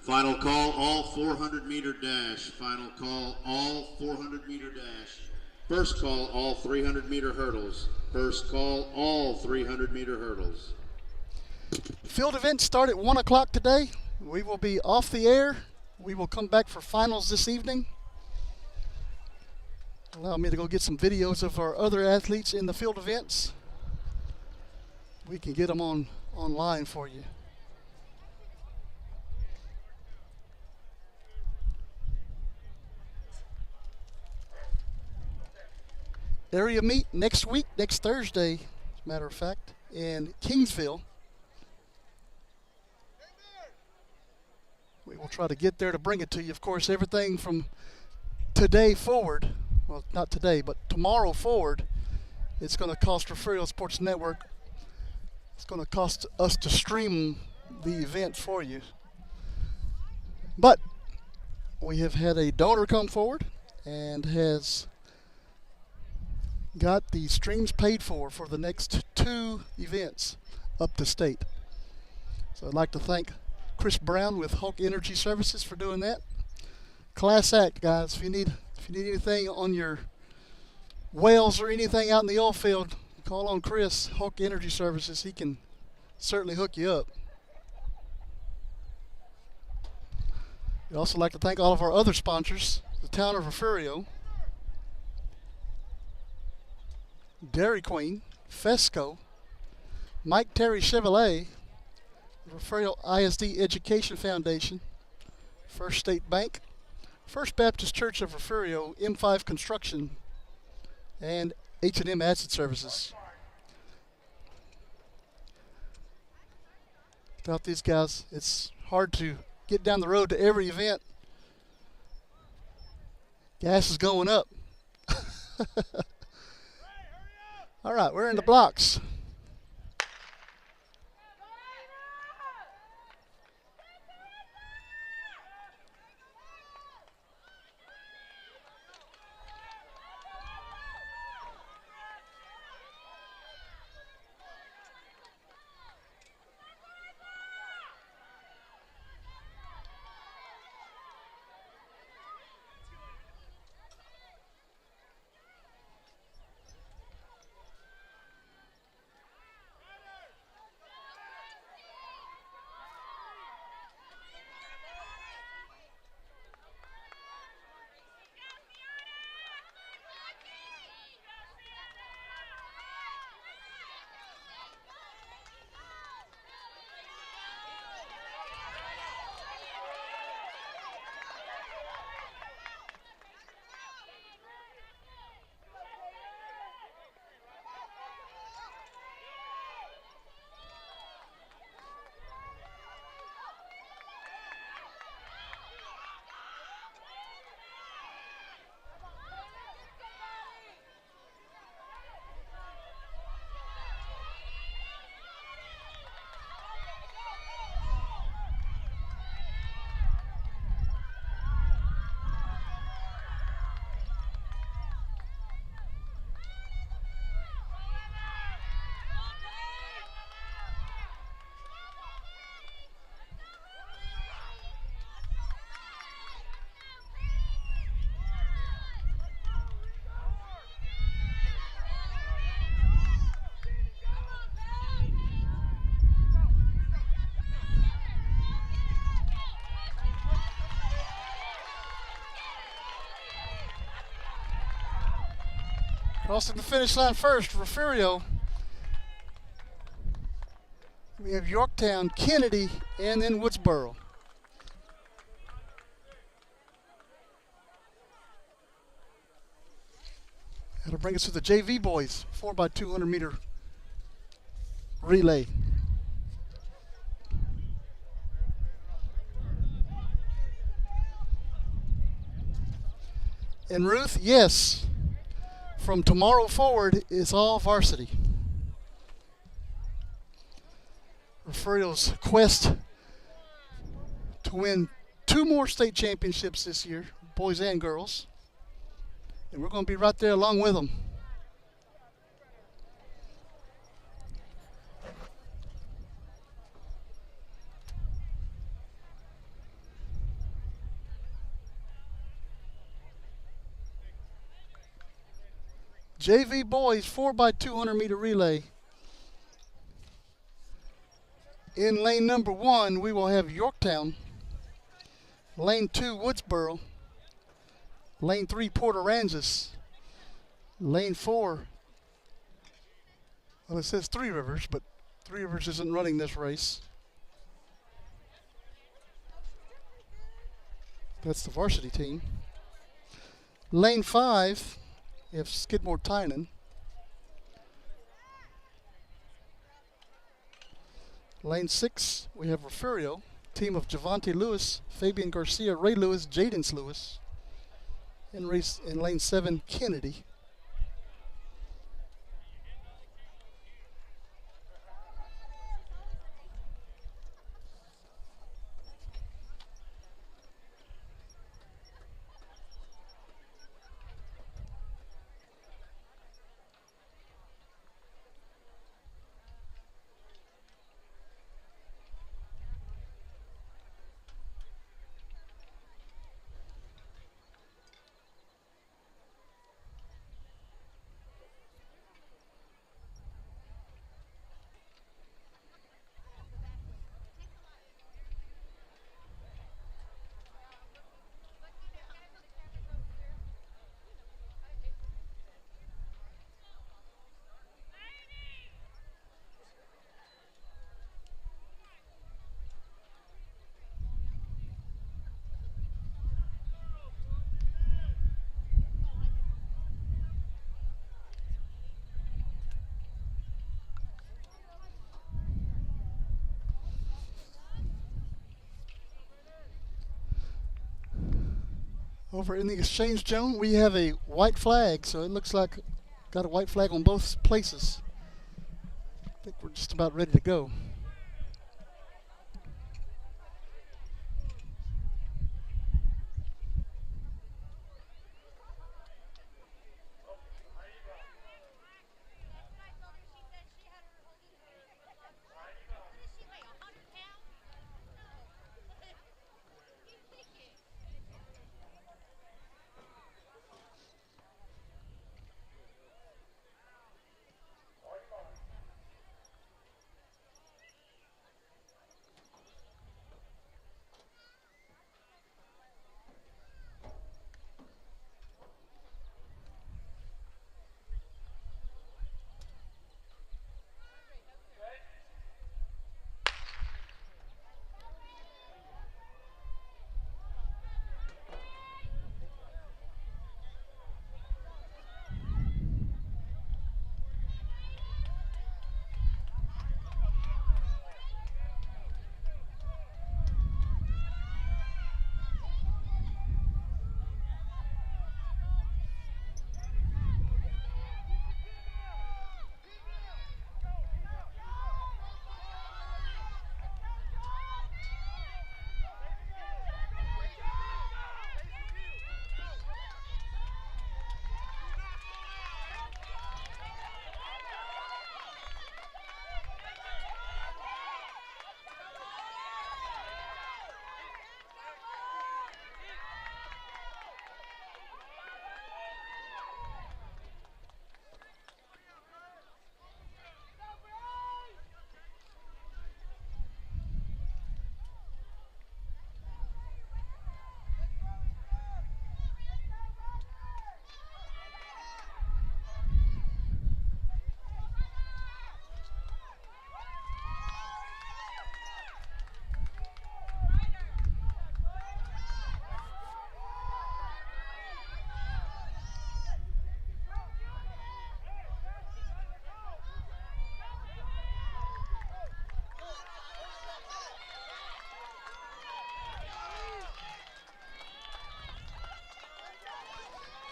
B: Final call, all 400 meter dash. Final call, all 400 meter dash. First call, all 300 meter hurdles. First call, all 300 meter hurdles.
A: Field events start at 1 o'clock today. We will be off the air. We will come back for finals this evening. Allow me to go get some videos of our other athletes in the field events. We can get them online for you. Area meet next week, next Thursday, as a matter of fact, in Kingsville. We will try to get there to bring it to you. Of course, everything from today forward, well, not today, but tomorrow forward, it's going to cost Refugio Sports Network. It's going to cost us to stream the event for you. But we have had a donor come forward and has got the streams paid for the next 2 events up to state. So I'd like to thank Chris Brown with Hulk Energy Services for doing that. Class act, guys. If you need anything on your wells or anything out in the oil field, call on Chris, Hulk Energy Services. He can certainly hook you up. We'd also like to thank all of our other sponsors, the town of Refugio, Dairy Queen, Fesco, Mike Terry Chevrolet, Refugio ISD Education Foundation, First State Bank, First Baptist Church of Refugio, M5 Construction, and H&M Acid Services. Without these guys, it's hard to get down the road to every event. Gas is going up. All right, we're in the blocks. Crossing the finish line first, Refugio. We have Yorktown, Kennedy, and then Woodsboro. That'll bring us to the JV boys, 4x200 meter relay. And Ruth, yes, from tomorrow forward, it's all varsity. Refugio's quest to win 2 more state championships this year, boys and girls. And we're going to be right there along with them. JV boys 4x200 meter relay. In lane number 1, we will have Yorktown. Lane 2, Woodsboro. Lane 3, Port Aransas. Lane 4, well, it says Three Rivers, but Three Rivers isn't running this race. That's the varsity team. Lane 5, you have Skidmore Tynan. Lane 6, we have Refugio, team of Javante Lewis, Fabian Garcia, Ray Lewis, Jadens Lewis. In lane 7, Kennedy. Over in the exchange zone, we have a white flag, so it looks like got a white flag on both places. I think we're just about ready to go.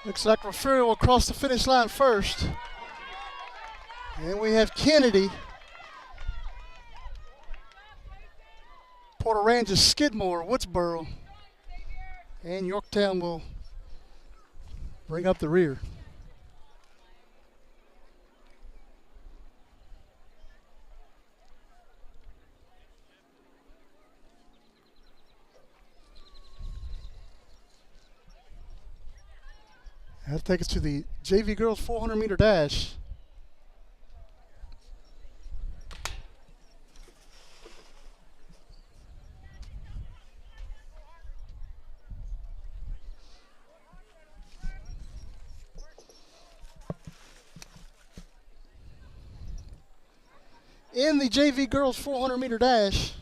A: Looks like Refugio will cross the finish line first. And we have Kennedy, Port Aransas, Skidmore, Woodsboro, and Yorktown will bring up the rear. That'll take us to the JV girls 400 meter dash. In the JV girls 400 meter dash,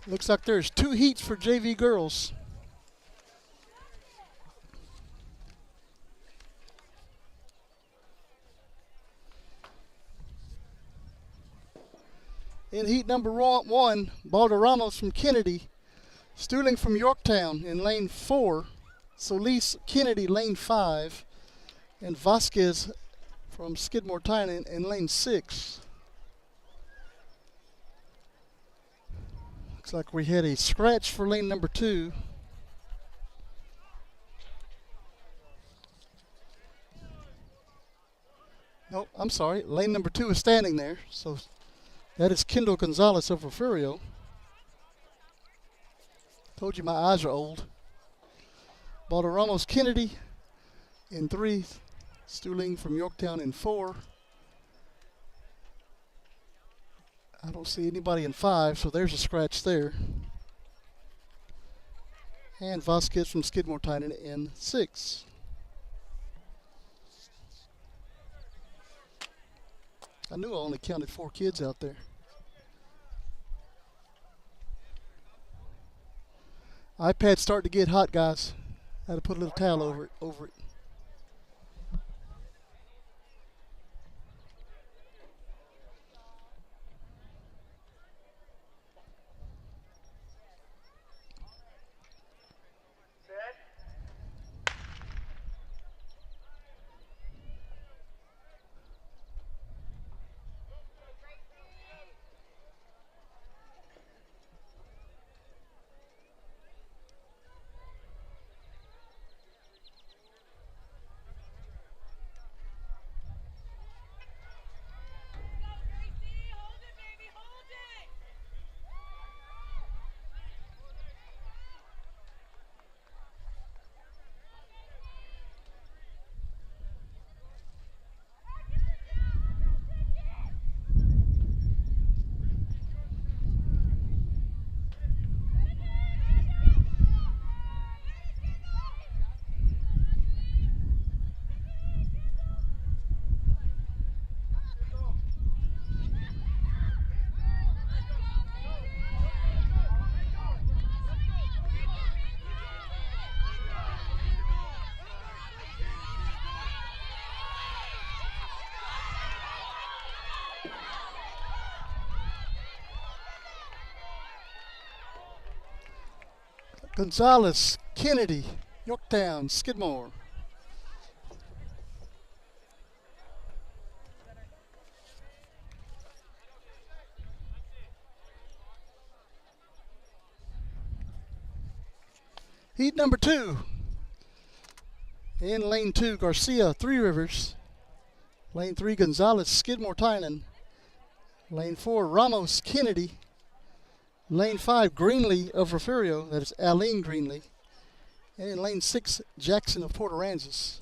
A: looks like there's 2 heats for JV girls. In heat number 1, Balder Ramos from Kennedy, Stuhling from Yorktown in lane 4, Solis Kennedy lane 5, and Vasquez from Skidmore Tyne in lane 6. Looks like we had a scratch for lane number 2. Nope, I'm sorry. Lane number 2 is standing there, so that is Kendall Gonzalez of Refugio. Told you my eyes are old. Balder Ramos Kennedy in 3, Stuhling from Yorktown in 4. I don't see anybody in 5, so there's a scratch there. And Vasquez from Skidmore Tyne in 6. I knew I only counted 4 kids out there. iPad's starting to get hot, guys. I had to put a little towel over it. Gonzalez, Kennedy, Yorktown, Skidmore. Heat number 2. In lane 2, Garcia, Three Rivers. Lane 3, Gonzalez, Skidmore, Tynan. Lane 4, Ramos, Kennedy. Lane 5, Greenlee of Refugio, that is Aline Greenlee. And in lane 6, Jackson of Port Aransas.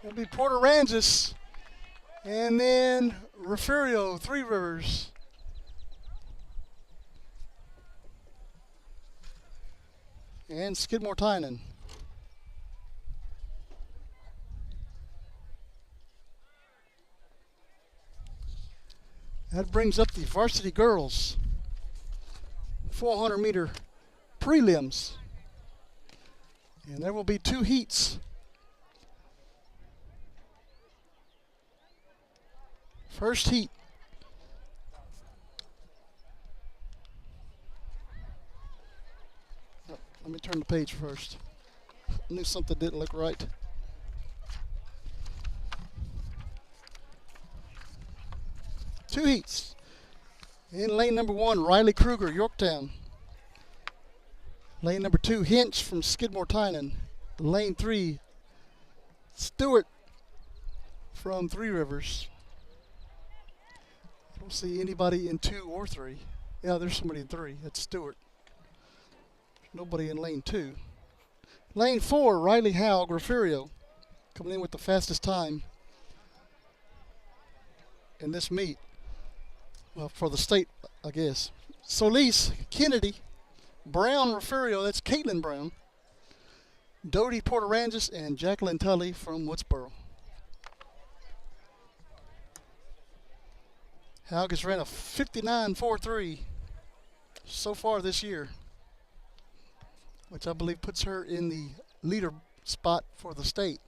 A: It'll be Port Aransas, and then Refugio, Three Rivers. And Skidmore, Tynan. That brings up the varsity girls 400-meter prelims. And there will be 2 heats. First heat. Oh, let me turn the page first. I knew something didn't look right. Two heats. In lane number 1, Riley Kruger, Yorktown. Lane number 2, Hinch from Skidmore, Tynan. Lane 3, Stewart from Three Rivers. I don't see anybody in 2 or 3. Yeah, there's somebody in 3. That's Stewart. Nobody in lane 2. Lane 4, Riley Howe, Refugio, coming in with the fastest time in this meet. Well, for the state, I guess. Solis, Kennedy, Brown, Refugio, that's Caitlin Brown. Doty, Port Aransas, and Jacqueline Tully from Woodsboro. Howe has ran a 59.43 so far this year, which I believe puts her in the leader spot for the state.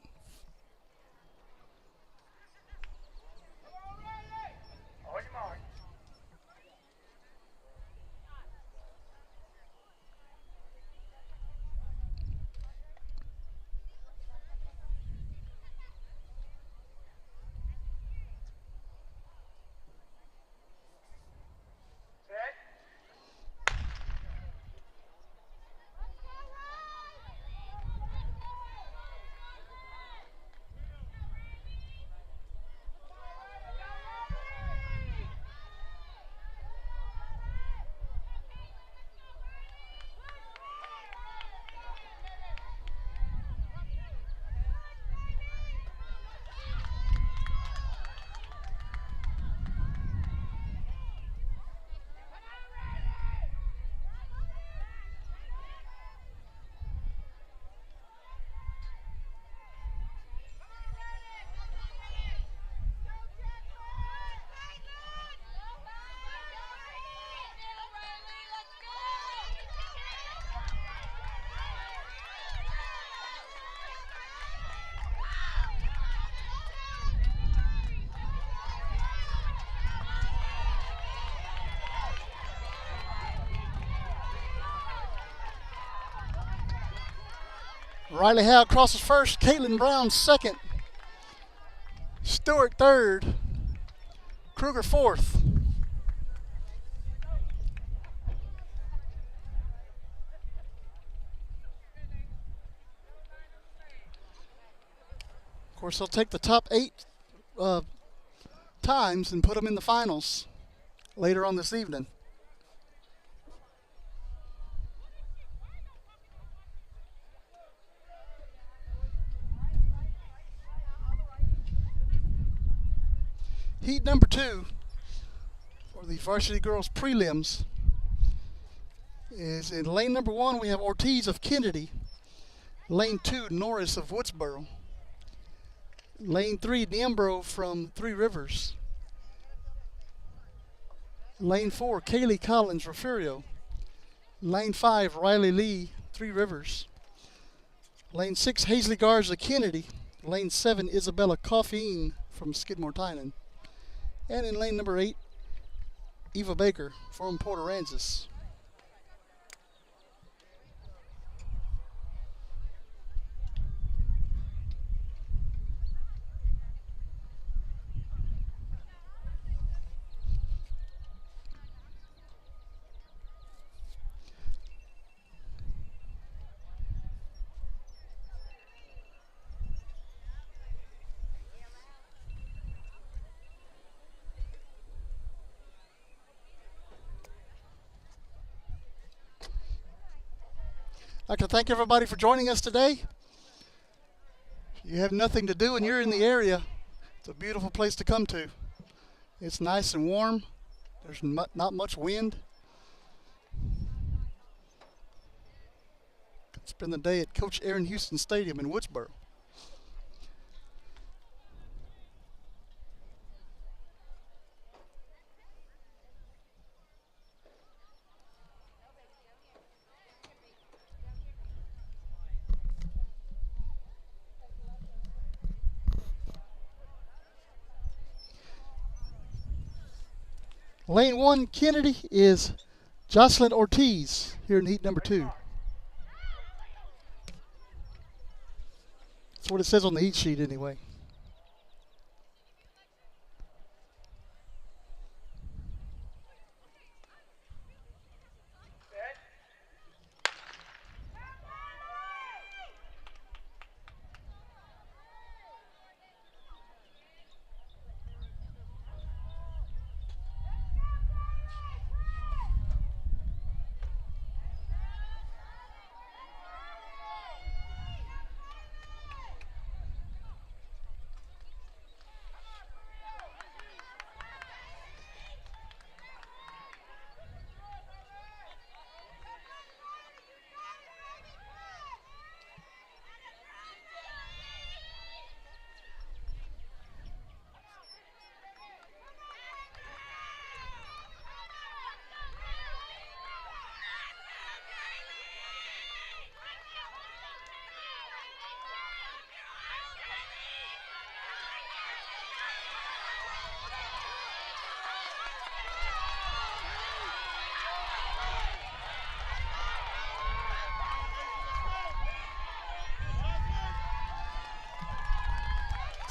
A: Riley Howe crosses first. Caitlin Brown second. Stewart third. Kruger fourth. Of course, they'll take the top 8 times and put them in the finals later on this evening. Heat number 2 for the Varsity Girls Prelims is in lane number 1. We have Ortiz of Kennedy. Lane 2, Norris of Woodsboro. Lane 3, Niembro from Three Rivers. Lane 4, Kaylee Collins, Refugio. Lane 5, Riley Lee, Three Rivers. Lane 6, Hazley Garza, Kennedy. Lane 7, Isabella Coffeen from Skidmore Tynan. And in lane number 8, Eva Baker from Port Aransas. I'd like to thank everybody for joining us today. If you have nothing to do and you're in the area, it's a beautiful place to come to. It's nice and warm. There's not much wind. Spend the day at Coach Aaron Houston Stadium in Woodsboro. Lane 1, Kennedy, is Jocelyn Ortiz here in heat number 2. That's what it says on the heat sheet anyway.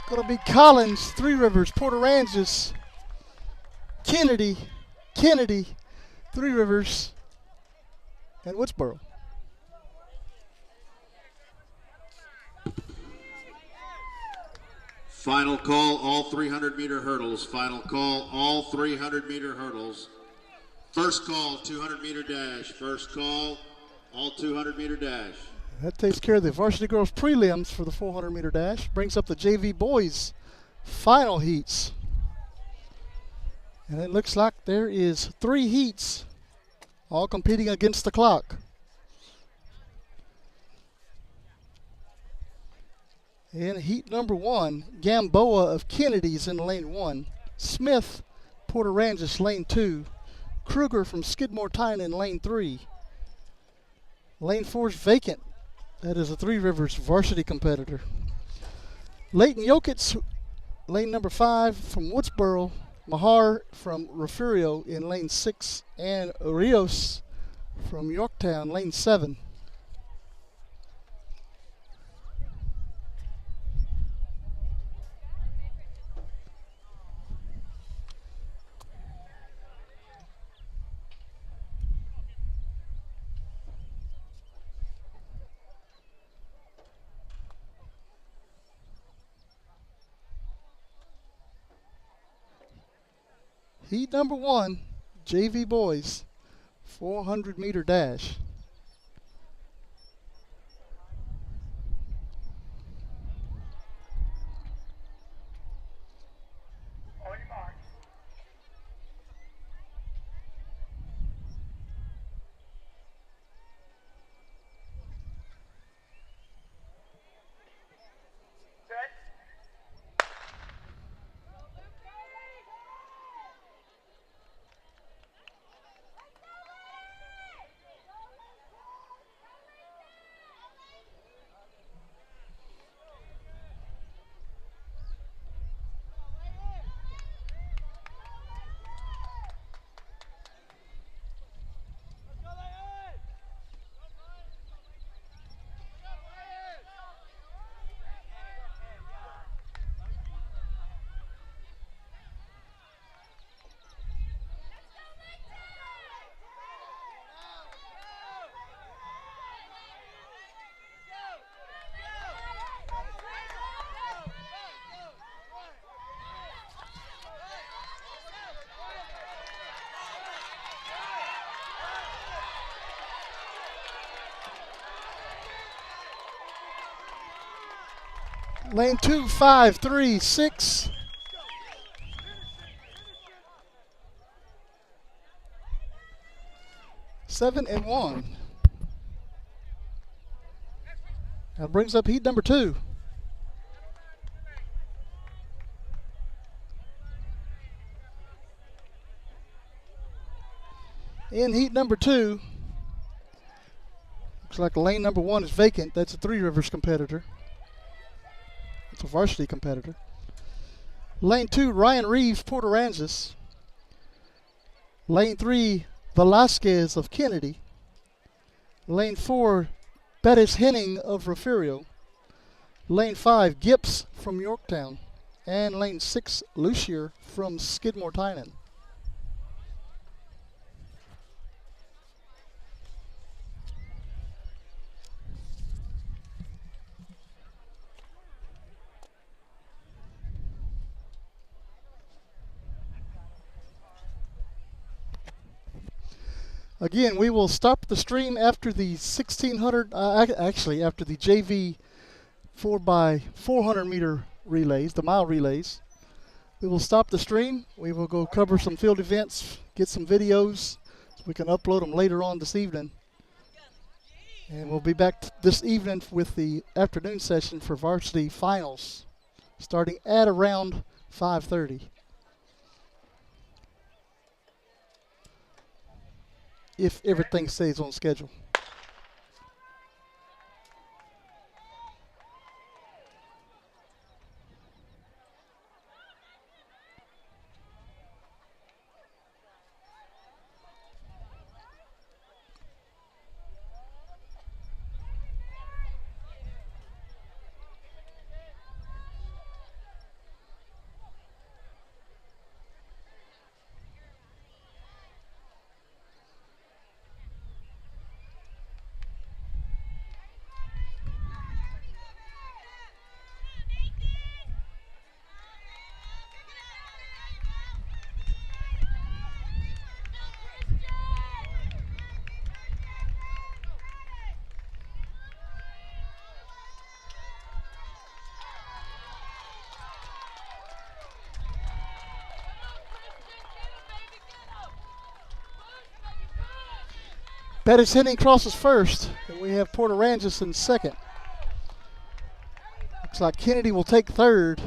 A: Going to be Collins, Three Rivers, Port Aransas, Kennedy, Three Rivers, and Woodsboro.
B: Final call, all 300-meter hurdles. Final call, all 300-meter hurdles. First call, 200-meter dash. First call, all 200-meter dash.
A: That takes care of the Varsity Girls Prelims for the 400-meter dash. Brings up the JV Boys final heats. And it looks like there is 3 heats, all competing against the clock. In heat number 1, Gamboa of Kennedy's in lane 1. Smith, Port Aransas, lane 2. Kruger from Skidmore Tyne in lane 3. Lane 4 is vacant. That is a Three Rivers varsity competitor. Leighton Jokic, lane number 5 from Woodsboro. Mahar from Refugio in lane 6. And Rios from Yorktown, lane 7. Heat number 1, JV boys, 400-meter dash. Lane 2, 5, 3, 6. Seven and 1. That brings up heat number 2. In heat number 2, looks like lane number 1 is vacant. That's a Three Rivers competitor. It's a varsity competitor. Lane 2, Ryan Reeves, Port Aransas. Lane 3, Velasquez of Kennedy. Lane 4, Bettis Henning of Refugio. Lane 5, Gips from Yorktown. And lane 6, Lucier from Skidmore-Tynan. Again, we will stop the stream after the 1600, actually after the JV 4x400 meter relays, the mile relays. We will stop the stream. We will go cover some field events, get some videos so we can upload them later on this evening. And we'll be back this evening with the afternoon session for varsity finals, starting at around 5:30. If everything stays on schedule. Bettis Henning crosses first, and we have Port Aransas in second. Looks like Kennedy will take third.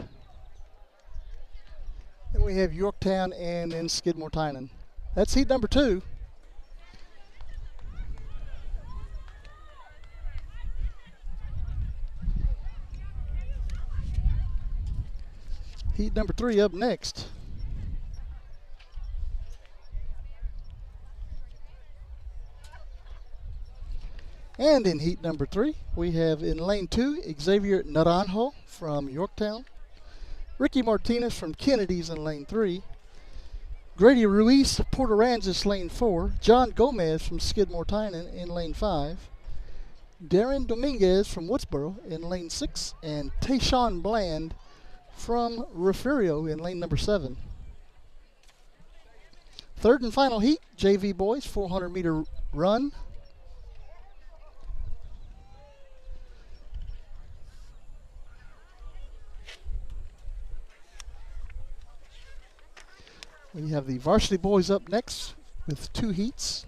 A: And we have Yorktown and then Skidmore-Tynan. That's heat number 2. Heat number 3 up next. And in heat number 3, we have in lane 2, Xavier Naranjo from Yorktown. Ricky Martinez from Kennedy's in lane 3. Grady Ruiz, Port Aransas, lane 4. John Gomez from Skidmore-Tynan in lane 5. Darren Dominguez from Woodsboro in lane 6. And Tayshawn Bland from Refugio in lane number 7. Third and final heat, JV boys, 400-meter run. We have the varsity boys up next with 2 heats.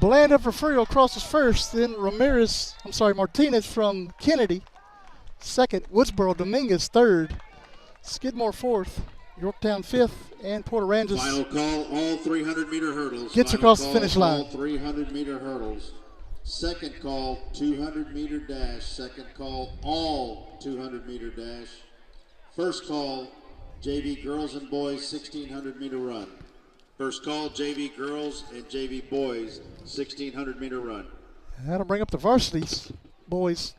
A: Bland of Refugio crosses first, then Martinez from Kennedy second, Woodsboro Dominguez third, Skidmore fourth, Yorktown fifth, and Port Aransas
B: Final call, all 300-meter hurdles.
A: gets
B: Final
A: across
B: call,
A: the finish line.
B: All 300-meter hurdles. Second call, 200-meter dash. Second call, all 200-meter dash. First call, JV girls and boys 1,600-meter run. First call, JV girls and JV boys 1,600-meter run.
A: That'll bring up the varsities, boys.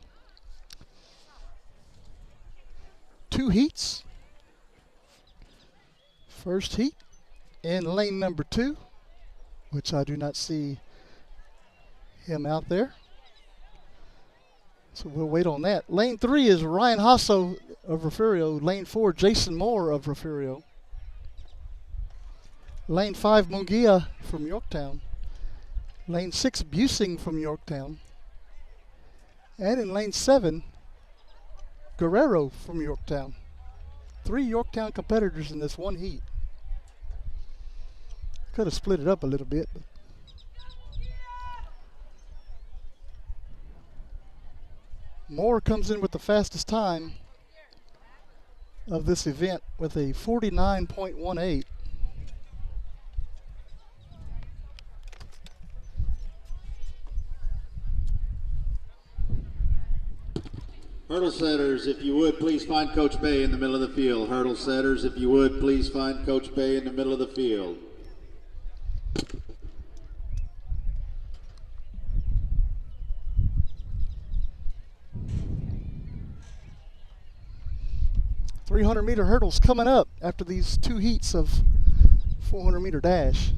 A: 2 heats. First heat in lane number 2, which I do not see him out there, so we'll wait on that. Lane 3 is Ryan Hasso of Refugio. Lane 4, Jason Moore of Refugio. Lane 5, Munguia from Yorktown. Lane 6, Busing from Yorktown. And in lane 7, Guerrero from Yorktown. 3 Yorktown competitors in this one heat. Could have split it up a little bit. But Moore comes in with the fastest time of this event with a 49.18.
B: Hurdle setters, if you would, please find Coach Bay in the middle of the field. Hurdle setters, if you would, please find Coach Bay in the middle of the field.
A: .300-meter hurdles coming up after these 2 heats of 400-meter dash.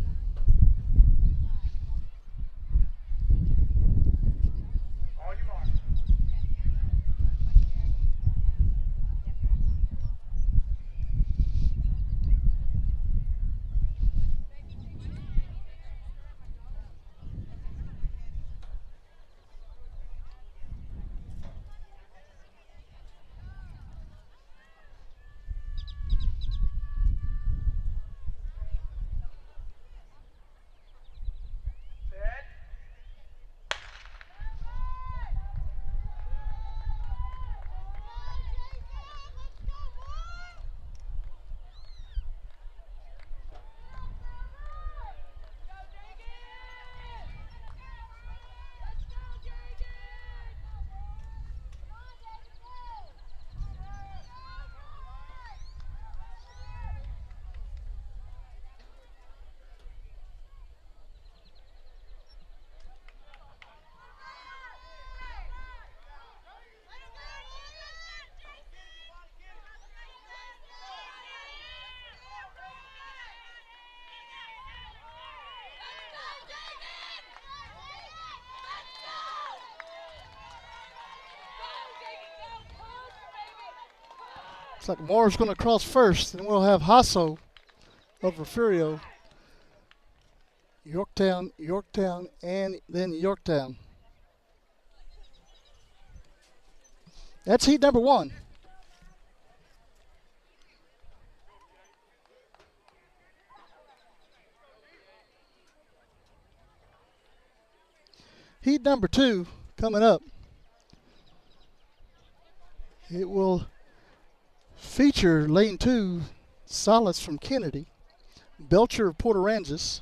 A: Looks like Moore's going to cross first, and we'll have Hasso of Refugio, Yorktown, Yorktown, and then Yorktown. That's heat number 1. Heat number 2 coming up. It will feature lane 2, Salas from Kennedy, Belcher of Port Aransas,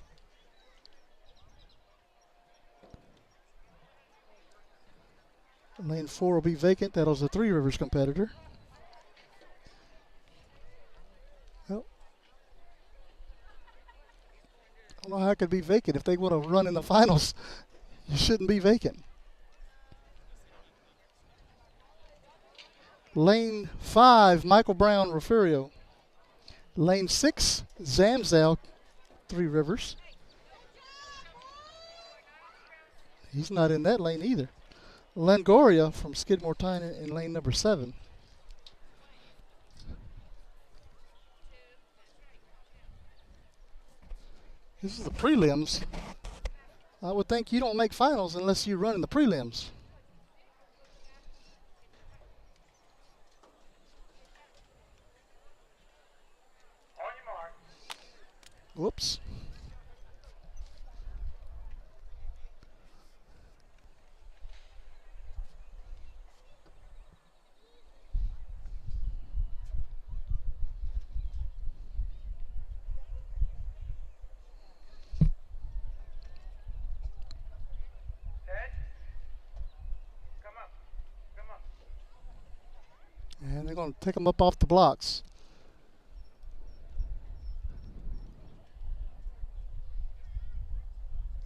A: lane 4 will be vacant. That was a Three Rivers competitor. Well, I don't know how it could be vacant. If they want to run in the finals, you shouldn't be vacant. Lane 5, Michael Brown, Refugio. Lane 6, Zamzow, Three Rivers. He's not in that lane either. Longoria from Skidmore Tyne in lane number 7. This is the prelims. I would think you don't make finals unless you run in the prelims. Whoops. And they're going to take them up off the blocks.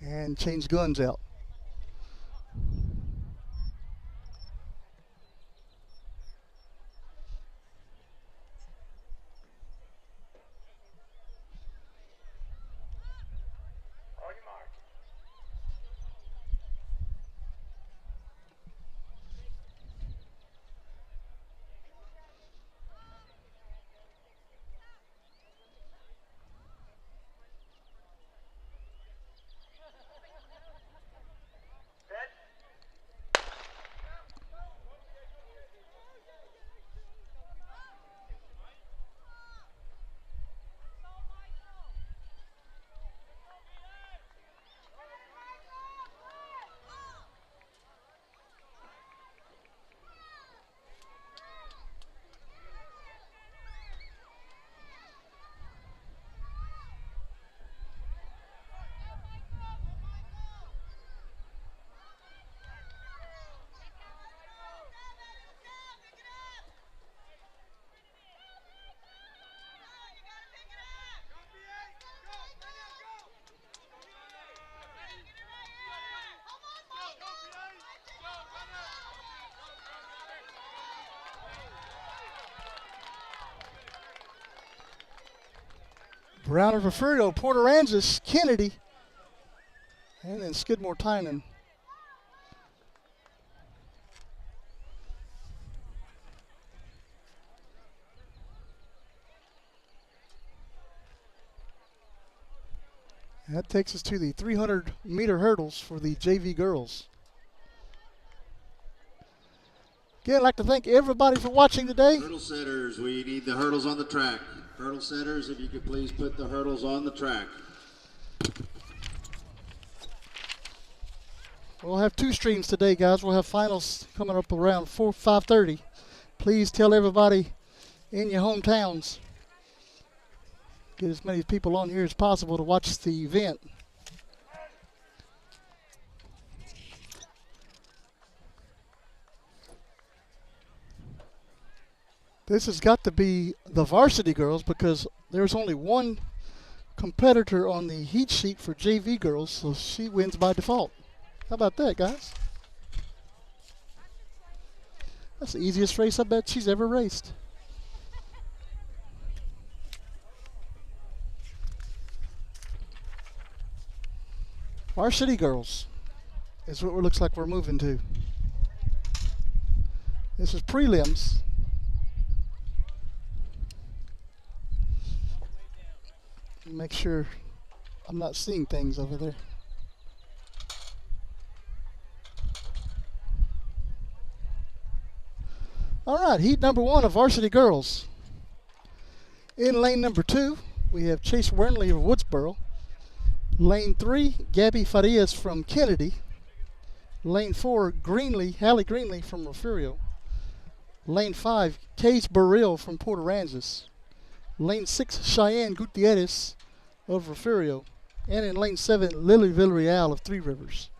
A: And change guns out. Brown of Refugio, Port Aransas, Kennedy, and then Skidmore Tynan. That takes us to the 300-meter hurdles for the JV girls. Again, I'd like to thank everybody for watching today.
B: Hurdle setters, we need the hurdles on the track. Hurdle setters, if you could please put the hurdles on the track.
A: We'll have 2 streams today, guys. We'll have finals coming up around 5:30. Please tell everybody in your hometowns. Get as many people on here as possible to watch the event. This has got to be the varsity girls because there's only one competitor on the heat sheet for JV girls, so she wins by default. How about that, guys? That's the easiest race I bet she's ever raced. Varsity girls is what it looks like we're moving to. This is prelims. Make sure I'm not seeing things over there. All right, heat number 1 of varsity girls. In lane number 2, we have Chase Wernley of Woodsboro. Lane 3, Gabby Farias from Kennedy. Lane 4, Hallie Greenlee from Refugio. Lane 5, Case Burrell from Port Aransas. Lane 6, Cheyenne Gutierrez of Refugio. And in lane 7, Lily Villarreal of Three Rivers.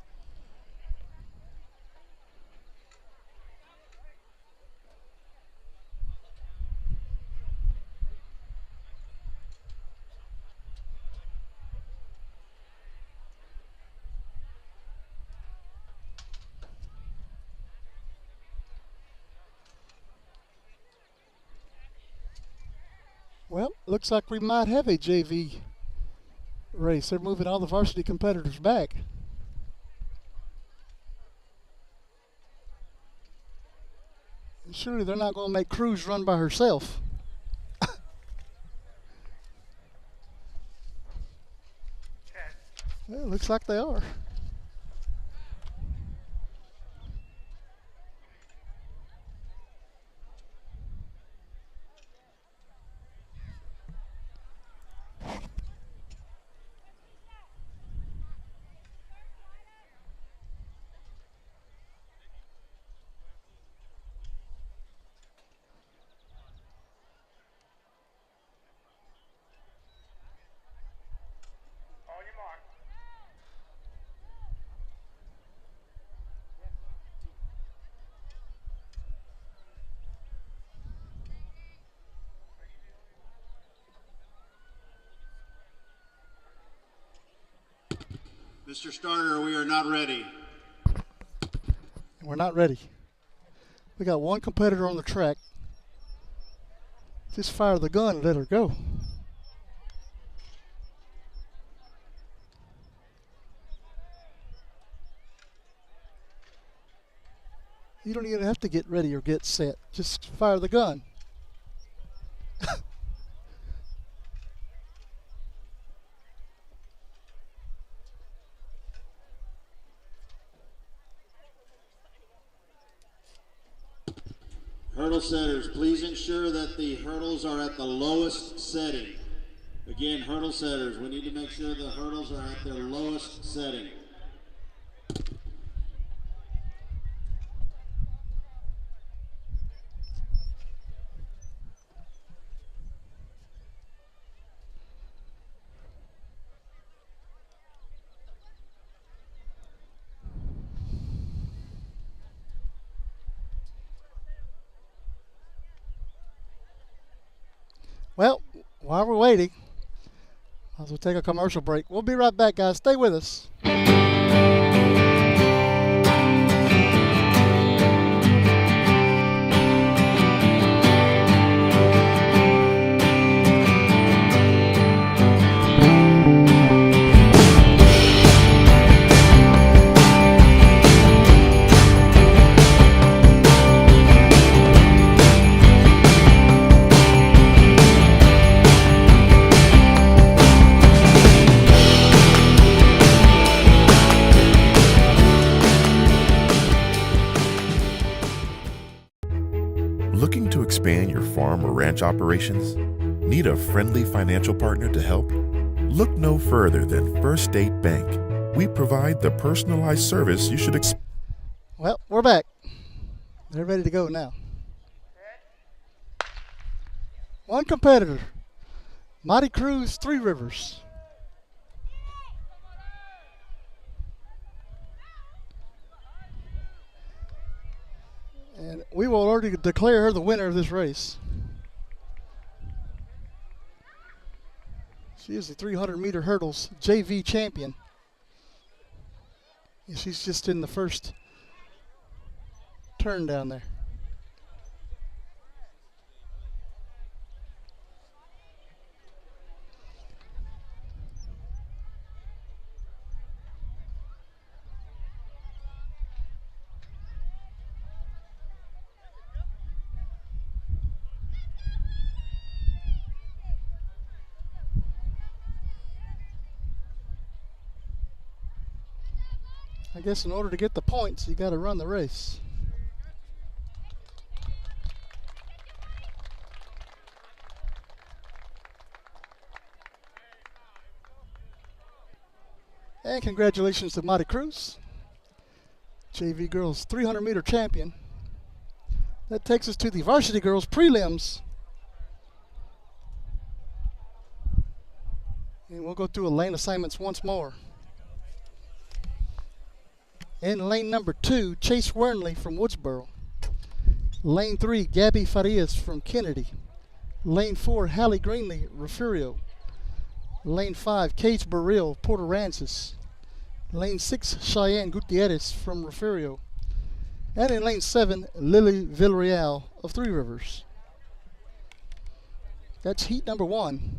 A: Well, looks like we might have a JV race. They're moving all the varsity competitors back. And surely they're not going to make Cruz run by herself. Well, looks like they are.
B: Mr. Starter, we are not ready.
A: We're not ready. We got one competitor on the track. Just fire the gun and let her go. You don't even have to get ready or get set. Just fire the gun.
B: Hurdle setters, please ensure that the hurdles are at the lowest setting. Again, hurdle setters, we need to make sure the hurdles are at their lowest setting.
A: Well, while we're waiting, might as well take a commercial break. We'll be right back, guys. Stay with us.
E: Looking to expand your farm or ranch operations? Need a friendly financial partner to help? Look no further than First State Bank. We provide the personalized service you should expect.
A: Well, we're back. They're ready to go now. One competitor, Mighty Cruz, Three Rivers. And we will already declare her the winner of this race. She is the 300-meter hurdles JV champion. And she's just in the first turn down there. I guess in order to get the points, you got to run the race. And congratulations to Marty Cruz, JV girls 300-meter champion. That takes us to the varsity girls prelims. And we'll go through lane assignments once more. In lane number 2, Chase Wernley from Woodsboro. Lane 3, Gabby Farias from Kennedy. Lane 4, Hallie Greenley, Refugio. Lane 5, Kate Burrill, Port Aransas. Lane 6, Cheyenne Gutierrez from Refugio. And in lane 7, Lily Villarreal of Three Rivers. That's heat number 1.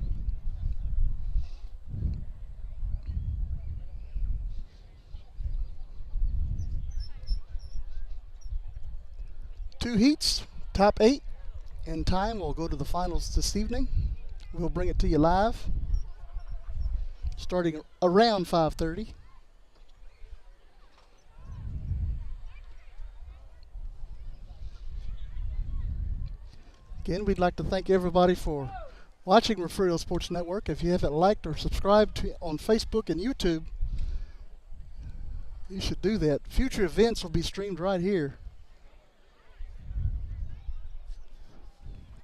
A: Two heats, top 8. In time, we'll go to the finals this evening. We'll bring it to you live, starting around 5:30. Again, we'd like to thank everybody for watching Refugio Sports Network. If you haven't liked or subscribed on Facebook and YouTube, you should do that. Future events will be streamed right here.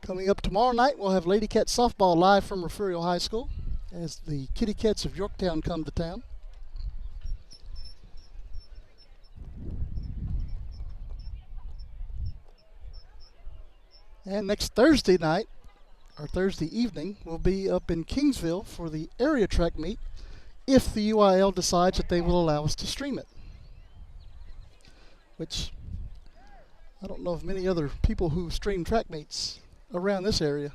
A: Coming up tomorrow night, we'll have Lady Cat Softball live from Refugio High School as the Kitty Cats of Yorktown come to town. And next Thursday night, or Thursday evening, we'll be up in Kingsville for the area track meet if the UIL decides that they will allow us to stream it. Which, I don't know of many other people who stream track meets around this area.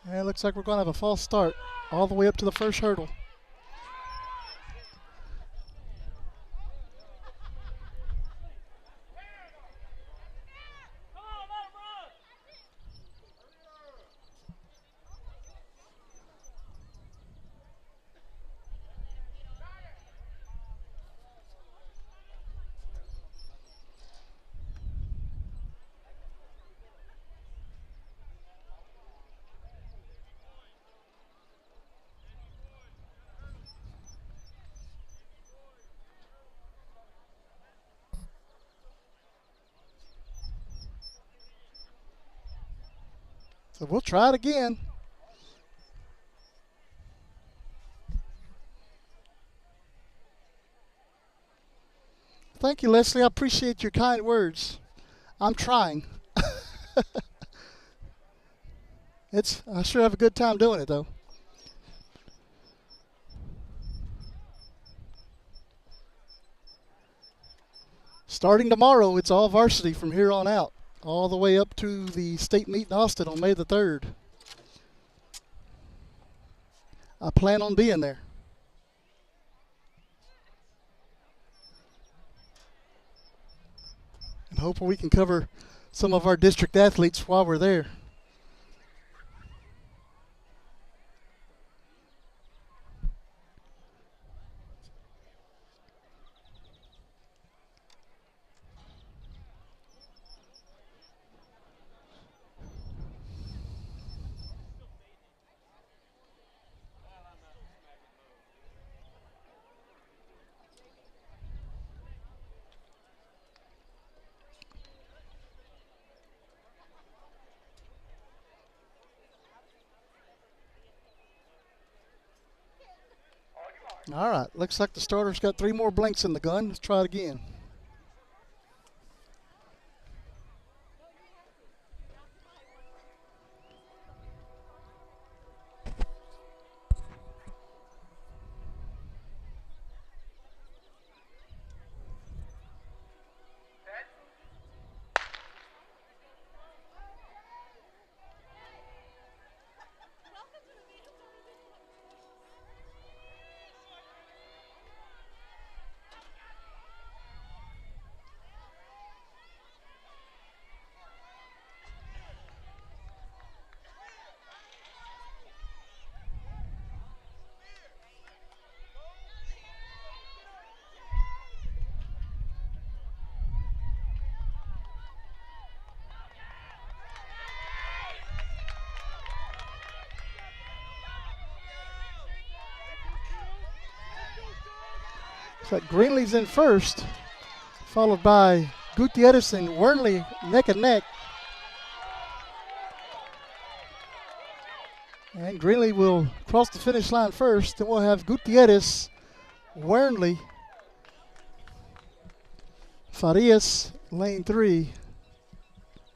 A: And it looks like we're going to have a false start all the way up to the first hurdle. So we'll try it again. Thank you, Leslie. I appreciate your kind words. I'm trying. I sure have a good time doing it, though. Starting tomorrow, it's all varsity from here on out, all the way up to the state meet in Austin on May the 3rd. I plan on being there. And hopefully we can cover some of our district athletes while we're there. All right, looks like the starter's got 3 more blanks in the gun. Let's try it again. Looks like Greenlee's in first, followed by Gutierrez and Wernley neck and neck. And Greenlee will cross the finish line first. Then we'll have Gutierrez, Wernley, Farias, lane 3,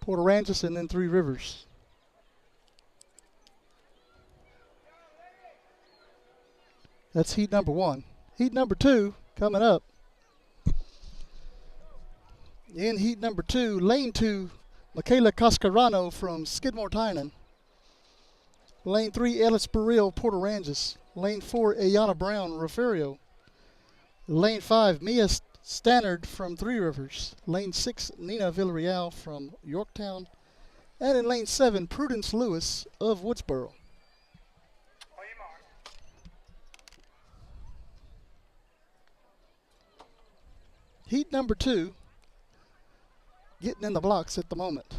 A: Port Aransas, and then Three Rivers. That's heat number 1. Heat number 2 coming up. In heat number 2, lane 2, Michaela Cascarano from Skidmore Tynan. Lane 3, Ellis Burrell, Port Aransas. Lane 4, Ayana Brown, Refugio. Lane 5, Mia Stannard from Three Rivers. Lane 6, Nina Villarreal from Yorktown. And in lane 7, Prudence Lewis of Woodsboro. Heat number 2, getting in the blocks at the moment.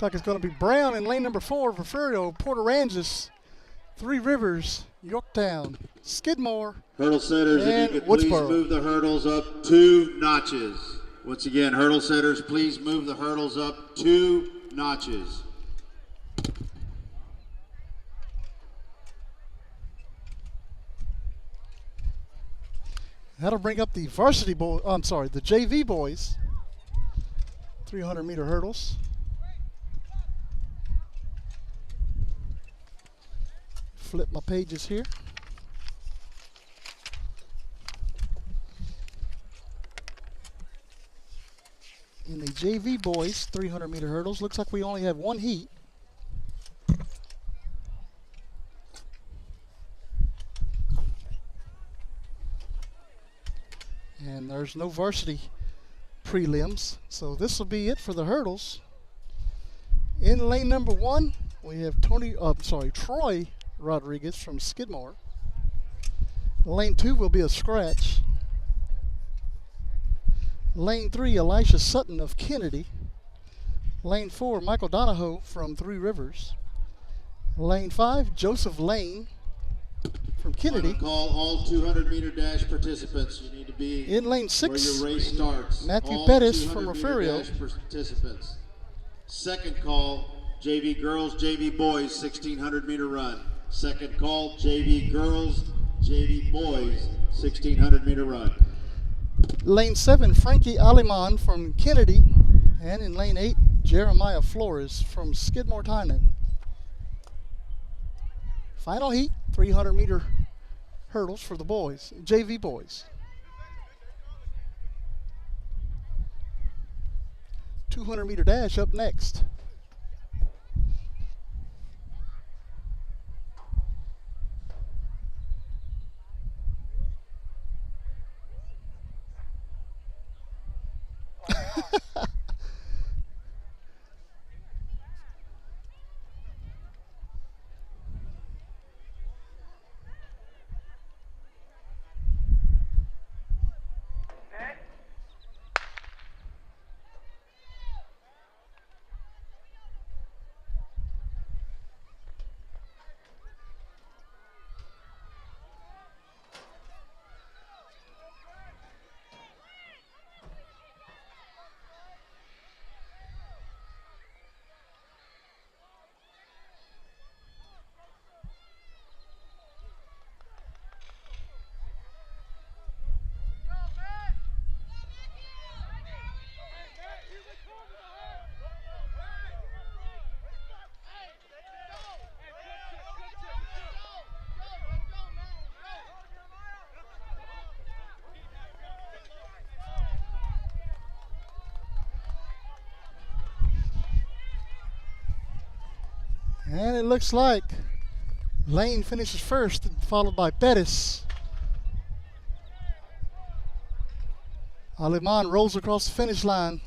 A: Looks like it's going to be Brown in lane number 4, Refugio, Port Aransas, Three Rivers, Yorktown, Skidmore,
B: Hurdle setters,
A: and
B: if you could please
A: Woodsboro.
B: move the hurdles up 2 notches. Once again, hurdle setters, please move the hurdles up 2 notches.
A: That'll bring up the varsity the JV boys. 300-meter hurdles. Flip my pages here. In the JV boys 300-meter hurdles, looks like we only have one heat. And there's no varsity prelims, so this will be it for the hurdles. In lane number 1, we have Troy Rodriguez from Skidmore. Lane 2 will be a scratch. Lane 3, Elisha Sutton of Kennedy. Lane 4, Michael Donahoe from Three Rivers. Lane 5, Joseph Lane from Kennedy.
B: Call all 200-meter dash participants. You need to be
A: in lane 6,
B: where your race starts.
A: Matthew
B: all
A: Pettis from
B: 200-meter
A: Refugio.
B: dash participants. Second call, JV girls, JV boys, 1600-meter run. Second call, JV girls, JV boys, 1600-meter run.
A: Lane 7, Frankie Aliman from Kennedy. And in lane 8, Jeremiah Flores from Skidmore Tynan. Final heat, 300-meter hurdles for the boys, JV boys. 200-meter dash up next. And it looks like Lane finishes first, followed by Pettis. Aleman rolls across the finish line.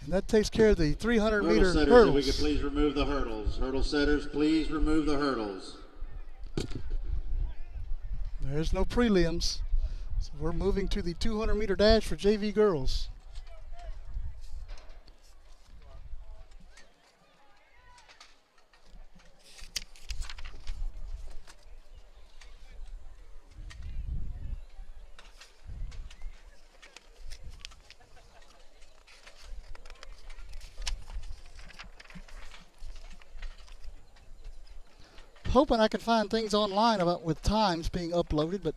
A: And that takes care of the 300-meter
B: setters,
A: hurdles.
B: if we could please remove the hurdles. Hurdle setters, please remove the hurdles.
A: There's no prelims. So we're moving to the 200-meter dash for JV girls. Hoping I can find things online about with times being uploaded, but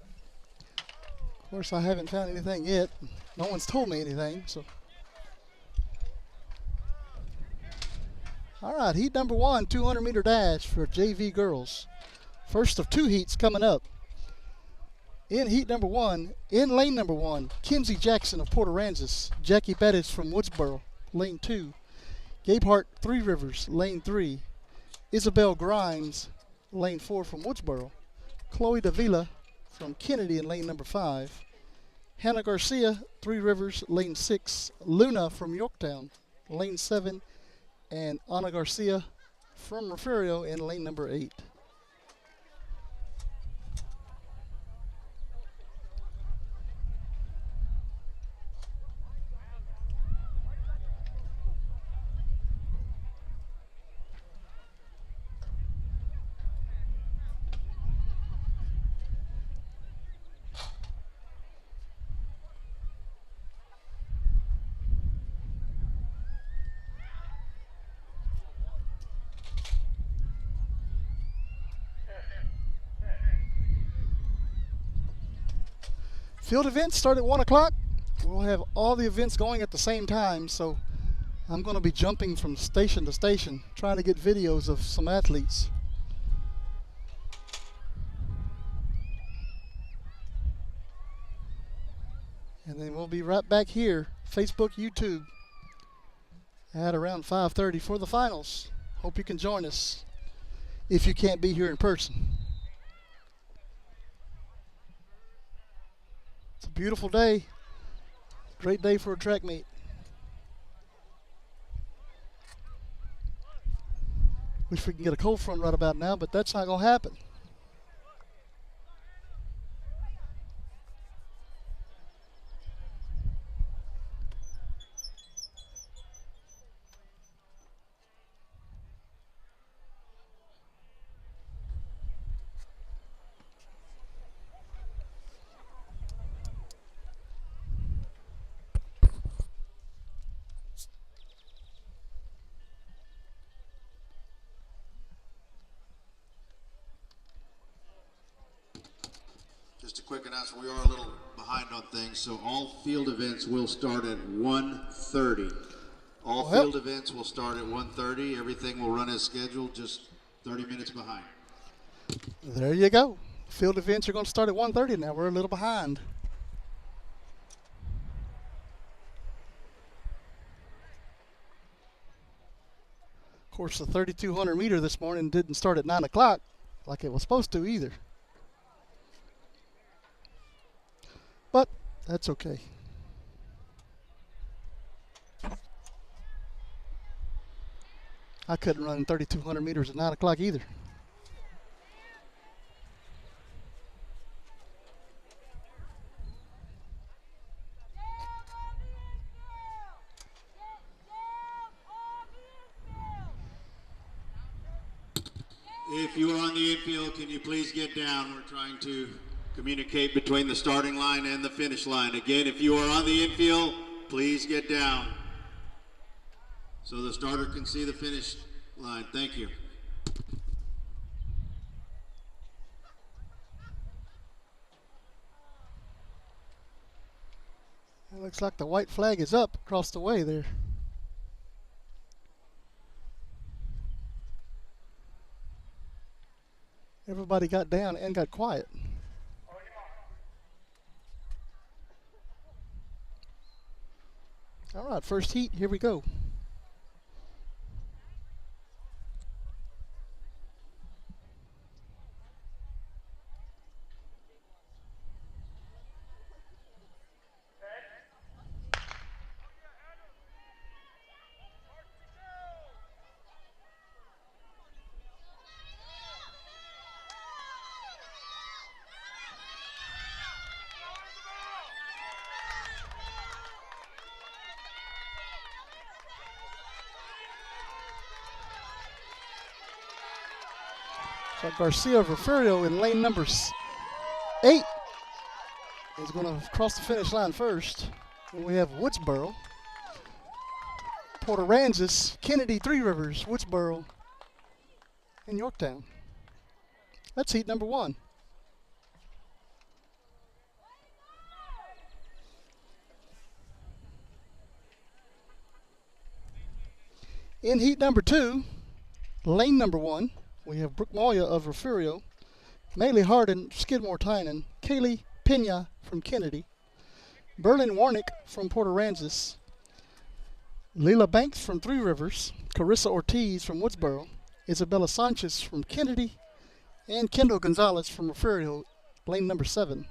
A: of course I haven't found anything yet. No one's told me anything, so. All right, heat number 1, 200-meter dash for JV girls. First of 2 heats coming up. In heat number 1, in lane number 1, Kinsey Jackson of Port Aransas, Jackie Bettis from Woodsboro, lane 2, Gabe Hart, Three Rivers, lane 3, Isabel Grimes, lane 4 from Woodsboro, Chloe Davila from Kennedy in lane number 5, Hannah Garcia, Three Rivers, lane 6, Luna from Yorktown, lane 7, and Ana Garcia from Refugio in lane number 8. Field events start at 1 o'clock. We'll have all the events going at the same time, so I'm going to be jumping from station to station, trying to get videos of some athletes. And then we'll be right back here, Facebook, YouTube, at around 5:30 for the finals. Hope you can join us if you can't be here in person. It's a beautiful day. Great day for a track meet. Wish we can get a cold front right about now, but that's not going to happen.
B: Just a quick announcement, we are a little behind on things, so all field events will start at 1:30. All field events will start at 1:30. Everything will run as scheduled, just 30 minutes behind.
A: There you go. Field events are going to start at 1:30 now. We're a little behind. Of course, the 3,200 meter this morning didn't start at 9 o'clock like it was supposed to either. But that's okay. I couldn't run 3,200 meters at 9 o'clock either.
B: If you are on the infield, can you please get down? We're trying to communicate between the starting line and the finish line. Again, if you are on the infield, please get down so the starter can see the finish line. Thank you.
A: It looks like the white flag is up across the way there. Everybody got down and got quiet. All right, first heat, here we go. So Garcia Refugio in lane number 8 is going to cross the finish line first. And we have Woodsboro, Port Aransas, Kennedy, Three Rivers, Woodsboro, and Yorktown. That's heat number 1. In heat number 2, lane number 1, we have Brooke Moya of Refugio, Maylee Harden, Skidmore Tynan, Kaylee Pena from Kennedy, Berlin Warnick from Port Aransas, Leela Banks from Three Rivers, Carissa Ortiz from Woodsboro, Isabella Sanchez from Kennedy, and Kendall Gonzalez from Refugio, lane number 7.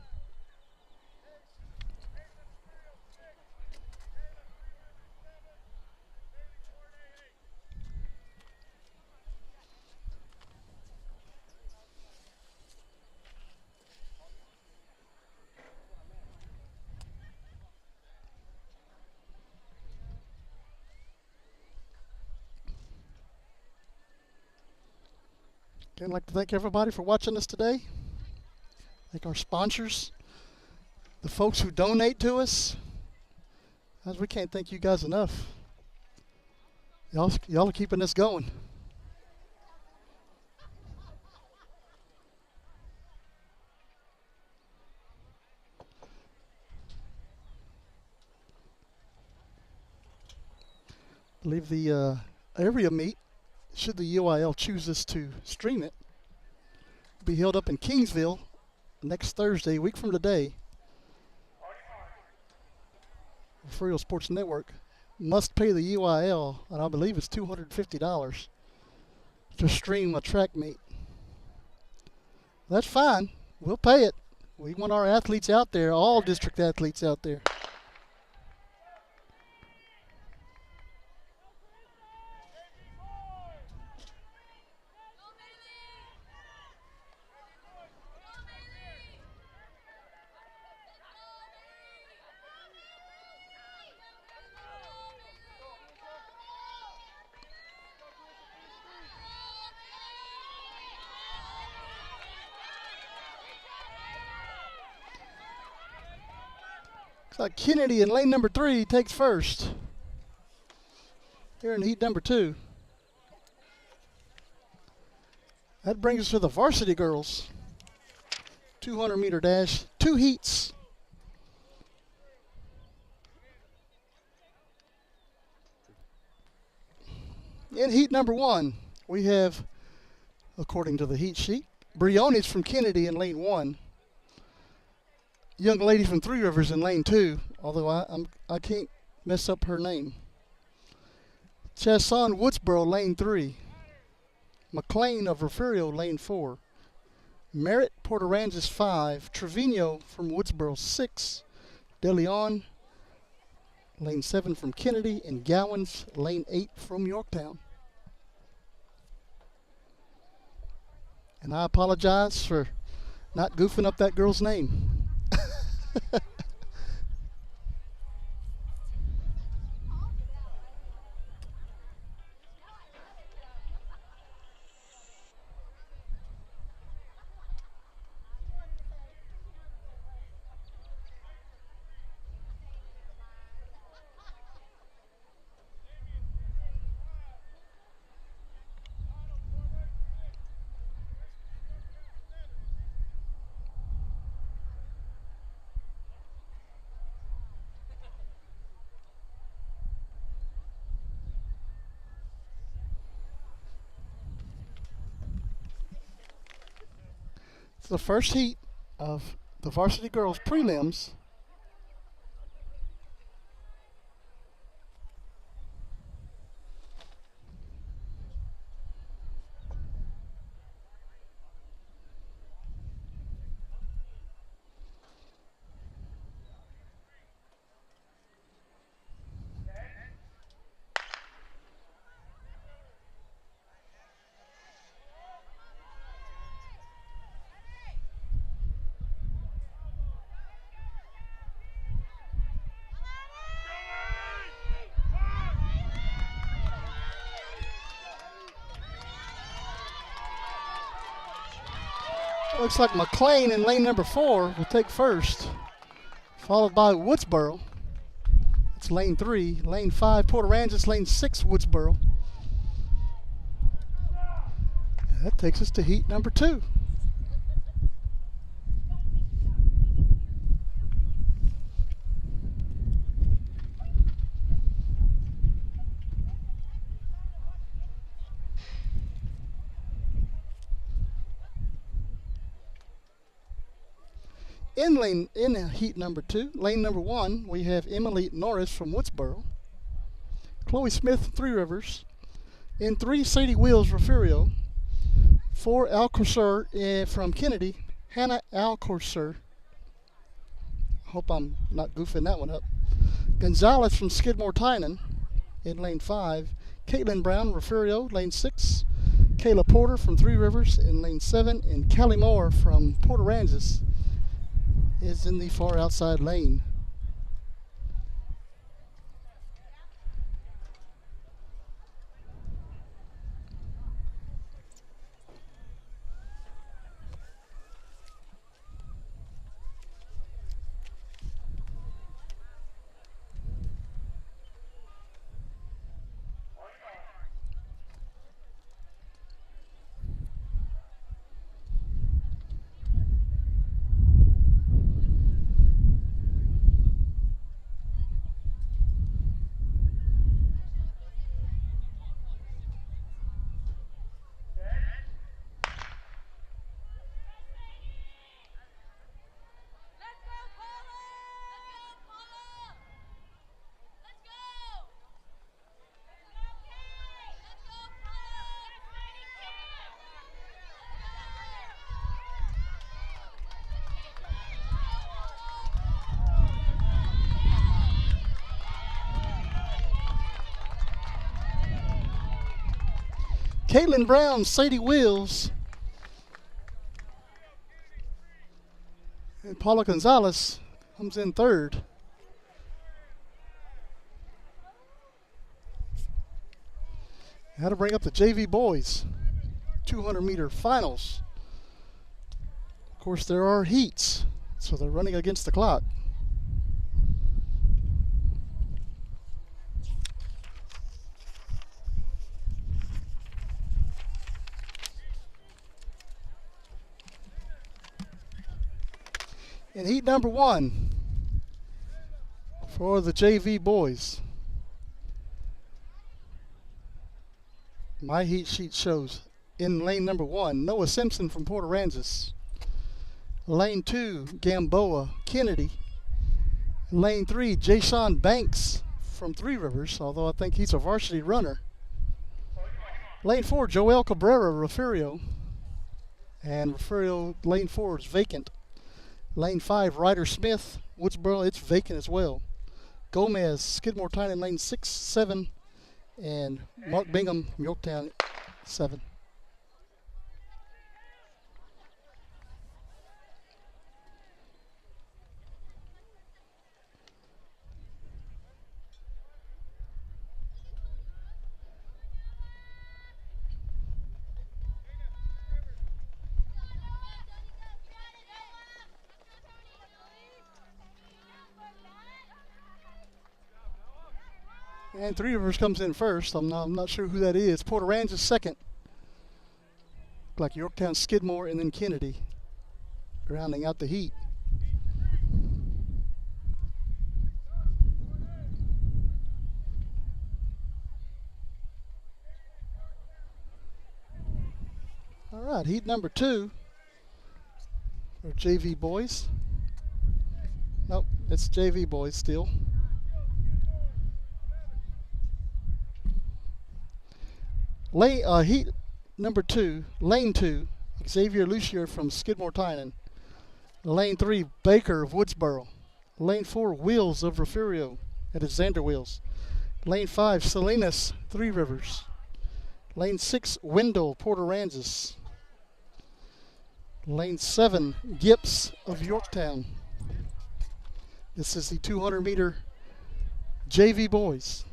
A: I'd like to thank everybody for watching us today. Thank our sponsors, the folks who donate to us. As we can't thank you guys enough. Y'all are keeping us going. I believe the area meet, should the UIL choose us to stream it, will be held up in Kingsville next Thursday, a week from today. Refugio Sports Network must pay the UIL, and I believe it's $250 to stream a track meet. That's fine. We'll pay it. We want our athletes out there, all district athletes out there. Kennedy in lane number 3 takes first. Here in heat number 2. That brings us to the varsity girls. 200-meter dash, 2 heats. In heat number 1, we have, according to the heat sheet, Briones from Kennedy in lane 1. Young lady from Three Rivers in lane 2, although I can't mess up her name. Chasson Woodsboro lane 3. McLean of Refugio lane 4. Merritt Port Aransas 5. Trevino from Woodsboro 6. De Leon lane 7 from Kennedy, and Gowans lane 8 from Yorktown. And I apologize for not goofing up that girl's name. The first heat of the varsity girls prelims. Looks like McLean in lane number 4 will take first, followed by Woodsboro. It's lane 3. Lane 5, Port Aransas. Lane 6, Woodsboro. And that takes us to heat number 2. In heat number 2, lane number 1, we have Emily Norris from Woodsboro, Chloe Smith from Three Rivers. In 3, Sadie Wills, Refugio. 4, Alcorser from Kennedy, Hannah Alcorser. Hope I'm not goofing that one up. Gonzalez from Skidmore Tynan in lane 5. Caitlin Brown, Refugio, lane 6. Kayla Porter from Three Rivers in lane 7. And Callie Moore from Port Aransas is in the far outside lane. Caitlin Brown, Sadie Wills, and Paula Gonzalez comes in third. How to bring up the JV boys 200-meter finals. Of course, there are heats, so they're running against the clock. In heat number 1 for the JV boys, my heat sheet shows in lane number 1, Noah Simpson from Port Aransas. Lane 2, Gamboa Kennedy. Lane 3, Jason Banks from Three Rivers, although I think he's a varsity runner. Lane 4, Joel Cabrera, Refugio. And Refugio, lane 4 is vacant. Lane 5, Ryder Smith, Woodsboro, it's vacant as well. Gomez, Skidmore Tynan, lane 6, 7. And Mark Bingham, Yorktown, 7. And Three Rivers comes in first. I'm not sure who that is. Port Aransas second. Like Yorktown, Skidmore, and then Kennedy rounding out the heat. All right, heat number 2 for JV boys. Nope, it's JV boys still. Heat number 2, lane 2, Xavier Lucier from Skidmore Tynan. Lane 3, Baker of Woodsboro. Lane 4, Wheels of Refugio. That is Xander Wheels. Lane 5, Salinas, Three Rivers. Lane 6, Wendell, Port Aransas. Lane 7, Gips of Yorktown. This is the 200-meter JV boys.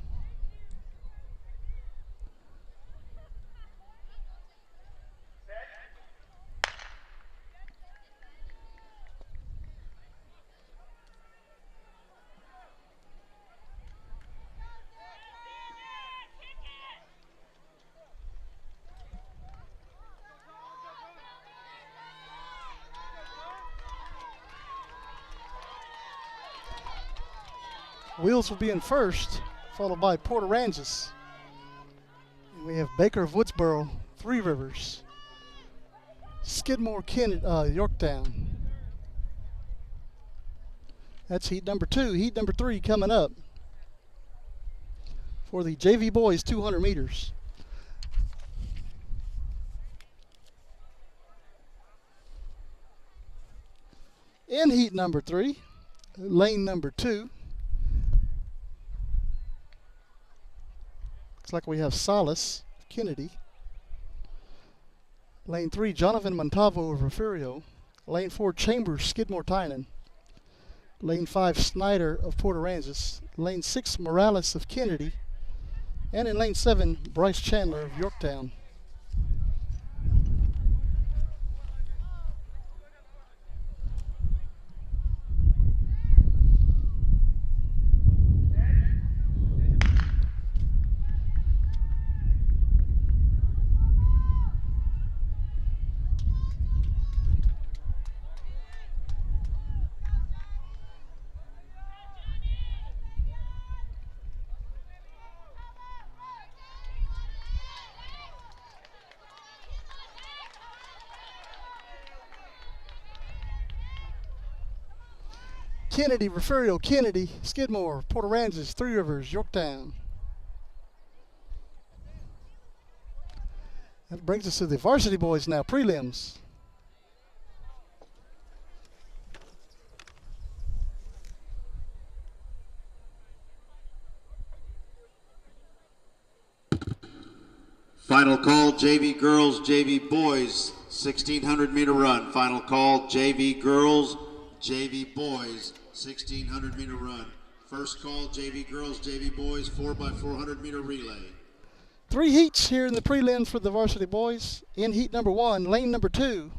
A: Wheels will be in first, followed by Port Aransas. And we have Baker of Woodsboro, Three Rivers, Skidmore, Yorktown. That's heat number 2. Heat number 3 coming up for the JV boys 200 meters. In heat number 3, lane number 2. Looks like we have Salas, Kennedy. Lane 3, Jonathan Montalvo of Refugio. Lane 4, Chambers, Skidmore, Tynan. Lane 5, Snyder of Port Aransas. Lane 6, Morales of Kennedy. And in lane 7, Bryce Chandler of Yorktown. Kennedy, Refugio, Kennedy, Skidmore, Port Aransas, Three Rivers, Yorktown. That brings us to the varsity boys now, prelims.
B: Final call, JV girls, JV boys, 1600 meter run. Final call, JV girls, JV boys, 1600 meter run. First call, JV girls, JV boys, 4x400 meter relay.
A: 3 heats here in the prelims for the varsity boys. In heat number 1, lane number 2,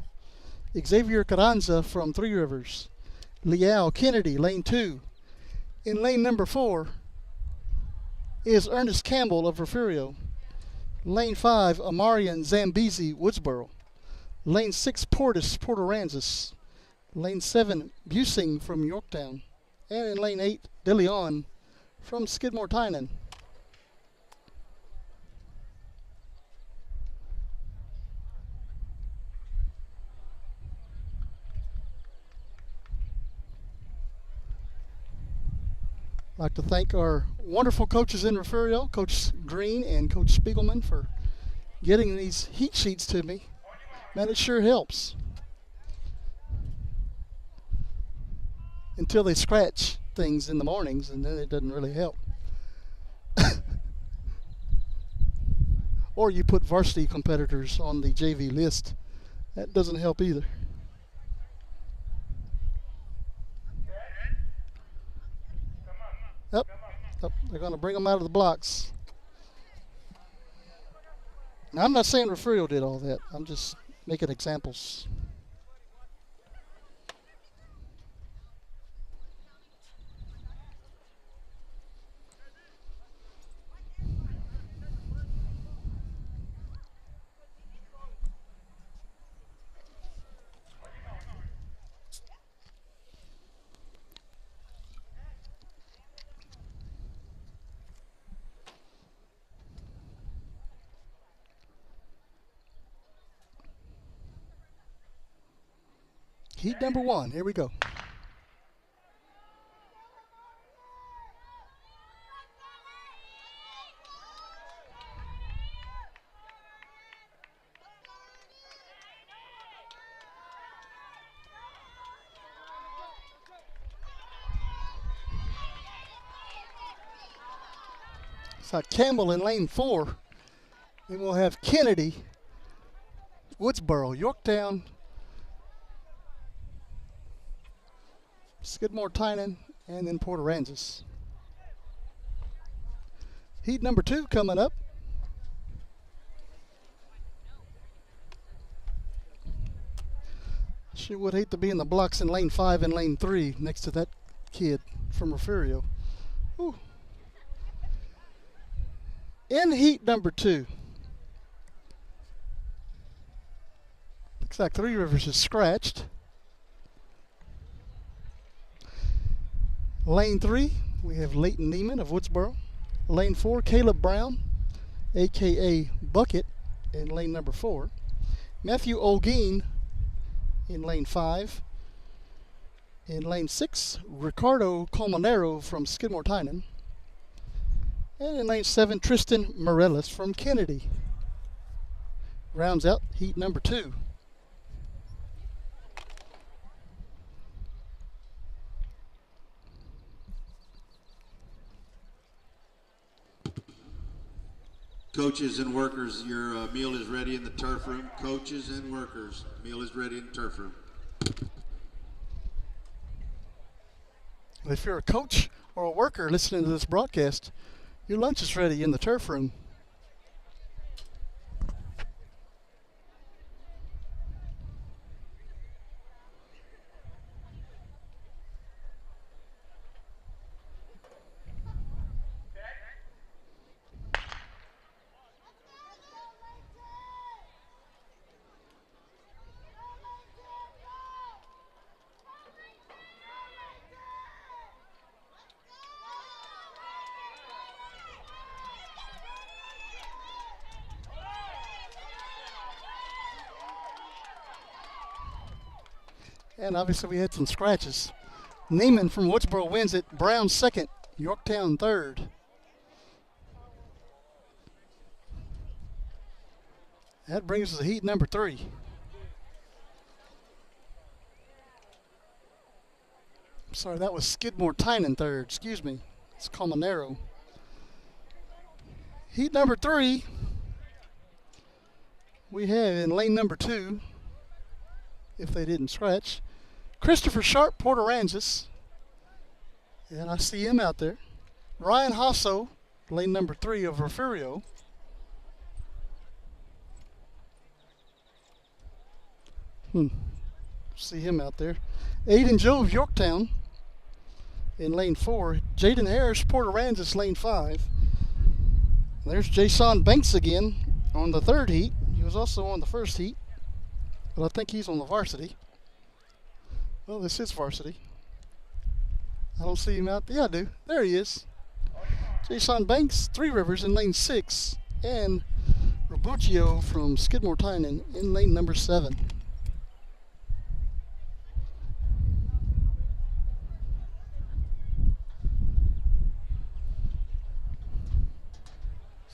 A: Xavier Carranza from Three Rivers. Leal Kennedy, lane 2. In lane number 4 is Ernest Campbell of Refugio. Lane 5, Amarian Zambezi, Woodsboro. Lane 6, Portis, Port Aransas. Lane 7, Busing from Yorktown. And in lane 8, De Leon from Skidmore, Tynan. I'd like to thank our wonderful coaches in Refugio, Coach Green and Coach Spiegelman, for getting these heat sheets to me. Man, it sure helps. Until they scratch things in the mornings, and then it doesn't really help. Or you put varsity competitors on the JV list. That doesn't help either. Yep. They're going to bring them out of the blocks. Now, I'm not saying Refugio did all that. I'm just making examples. Heat number 1, here we go. So Campbell in lane 4. Then we'll have Kennedy, Woodsboro, Yorktown, Skidmore, Tynan, and then Port Aransas. Heat number 2 coming up. Sure would hate to be in the blocks in lane 5 and lane 3 next to that kid from Refugio. Ooh. In heat number 2. Looks like Three Rivers is scratched. Lane 3, we have Leighton Neiman of Woodsboro. Lane 4, Caleb Brown, a.k.a. Bucket, in lane number 4. Matthew Olguin in lane 5. In lane 6, Ricardo Colmonero from Skidmore-Tynan. And in lane 7, Tristan Morellis from Kennedy. Rounds out heat number 2.
B: Coaches and workers, your meal is ready in the turf room. Coaches and workers, meal is ready in the turf room.
A: If you're a coach or a worker listening to this broadcast, your lunch is ready in the turf room. And obviously we had some scratches. Neiman from Woodsboro wins it. Brown second. Yorktown third. That brings us to heat number 3. Sorry, that was Skidmore-Tynan third. Excuse me. It's Colmonero. Heat number 3. We have in lane number 2, if they didn't scratch, Christopher Sharp, Port Aransas. And I see him out there. Ryan Hasso, lane number 3 of Refugio. See him out there. Aiden Joe of Yorktown in lane 4. Jaden Harris, Port Aransas, lane 5. There's Jason Banks again on the 3rd heat. He was also on the 1st heat, but I think he's on the varsity. Well, this is varsity. I don't see him out there. Yeah, I do. There he is. Jason Banks, Three Rivers in lane 6. And Robuccio from Skidmore-Tynan in lane number 7.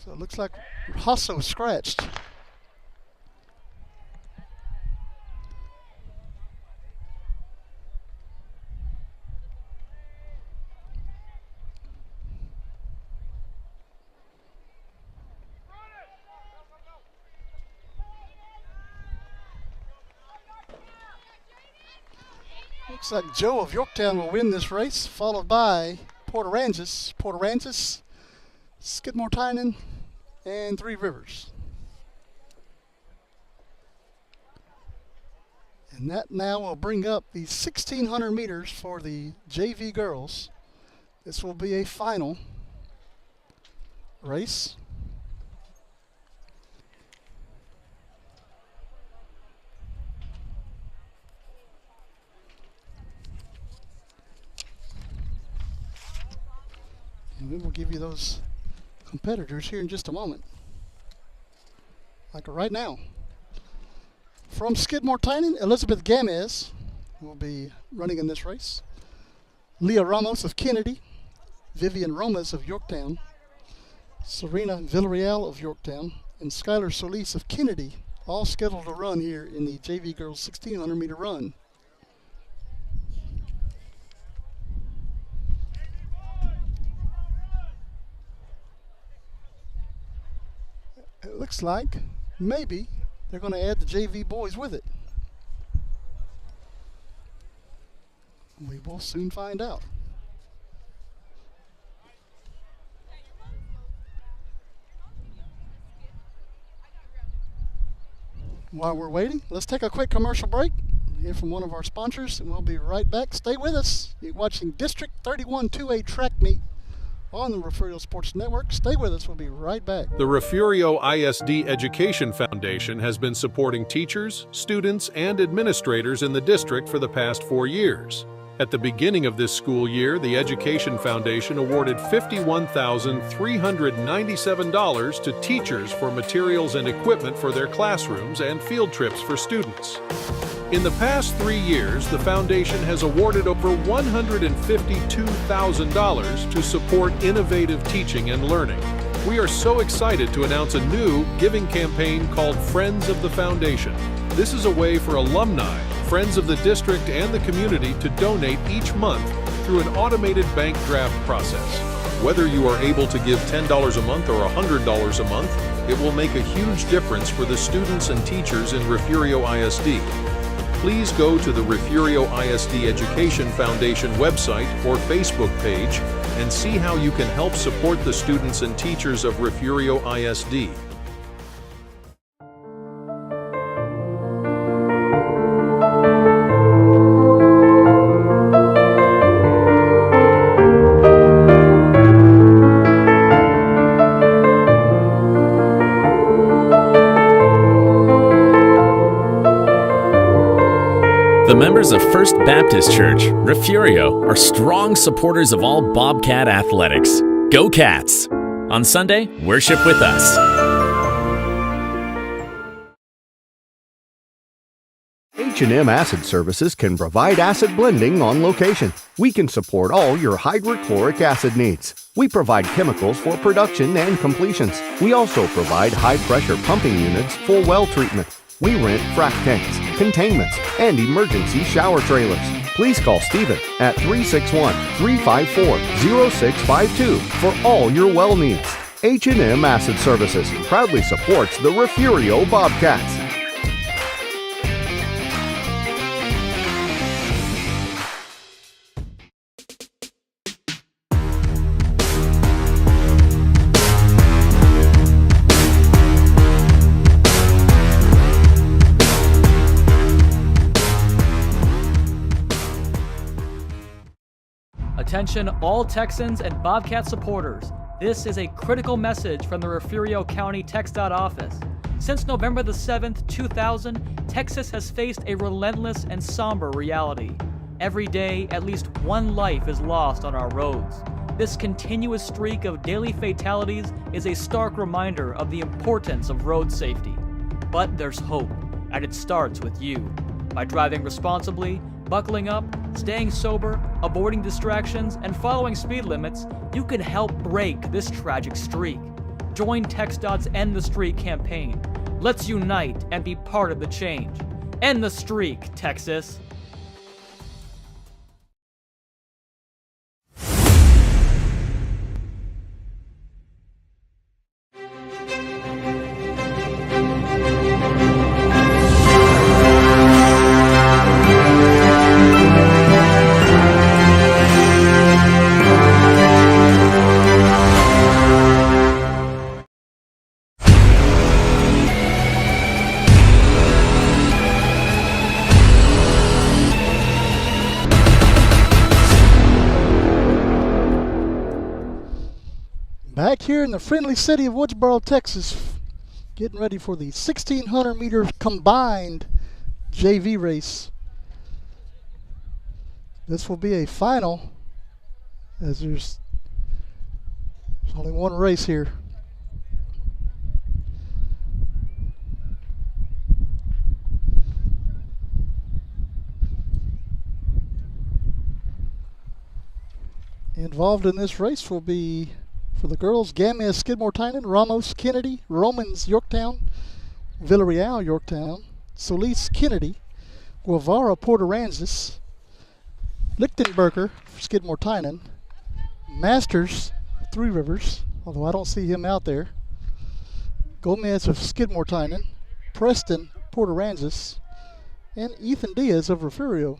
A: So it looks like Hasso scratched. Looks like Joe of Yorktown will win this race, followed by Port Aransas, Skidmore-Tynan, and Three Rivers. And that now will bring up the 1,600 meters for the JV girls. This will be a final race. And we will give you those competitors here in just a moment. Like right now. From Skidmore-Tynan, Elizabeth Gamez will be running in this race. Leah Ramos of Kennedy, Vivian Romas of Yorktown, Serena Villarreal of Yorktown, and Skylar Solis of Kennedy, all scheduled to run here in the JV Girls 1,600 meter run. It looks like maybe they're going to add the JV boys with it. We will soon find out. While we're waiting, let's take a quick commercial break. Hear from one of our sponsors, and we'll be right back. Stay with us. You're watching District 31 2A track meet on the Refugio Sports Network. Stay with us. We'll be right back.
F: The Refugio ISD Education Foundation has been supporting teachers, students, and administrators in the district for the past 4 years. At the beginning of this school year, the Education Foundation awarded $51,397 to teachers for materials and equipment for their classrooms and field trips for students. In the past 3 years, the foundation has awarded over $152,000 to support innovative teaching and learning. We are so excited to announce a new giving campaign called Friends of the Foundation. This is a way for alumni, friends of the district, and the community to donate each month through an automated bank draft process. Whether you are able to give $10 a month or $100 a month, it will make a huge difference for the students and teachers in Refugio ISD. Please go to the Refugio ISD Education Foundation website or Facebook page and see how you can help support the students and teachers of Refugio ISD.
G: The members of First Baptist Church, Refugio, are strong supporters of all Bobcat athletics. Go Cats! On Sunday, worship with us.
H: H&M Acid Services can provide acid blending on location. We can support all your hydrochloric acid needs. We provide chemicals for production and completions. We also provide high-pressure pumping units for well treatment. We rent frac tanks, containments, and emergency shower trailers. Please call Stephen at 361-354-0652 for all your well needs. H&M Acid Services proudly supports the Refugio Bobcats.
I: Attention all Texans and Bobcat supporters. This is a critical message from the Refugio County TxDOT office. Since November the 7th, 2000, Texas has faced a relentless and somber reality. Every day, at least one life is lost on our roads. This continuous streak of daily fatalities is a stark reminder of the importance of road safety. But there's hope, and it starts with you. By driving responsibly, buckling up, staying sober, avoiding distractions, and following speed limits, you can help break this tragic streak. Join TxDOT's End the Streak campaign. Let's unite and be part of the change. End the streak, Texas.
A: Back here in the friendly city of Woodsboro, Texas, getting ready for the 1,600 meter combined JV race. This will be a final, as there's only one race here. Involved in this race will be, for the girls, Gamia Skidmore-Tynan, Ramos Kennedy, Romans Yorktown, Villarreal Yorktown, Solis Kennedy, Guevara Port Aransas, Lichtenberger for Skidmore-Tynan, Masters Three Rivers, although I don't see him out there, Gomez of Skidmore-Tynan, Preston Port Aransas, and Ethan Diaz of Refugio.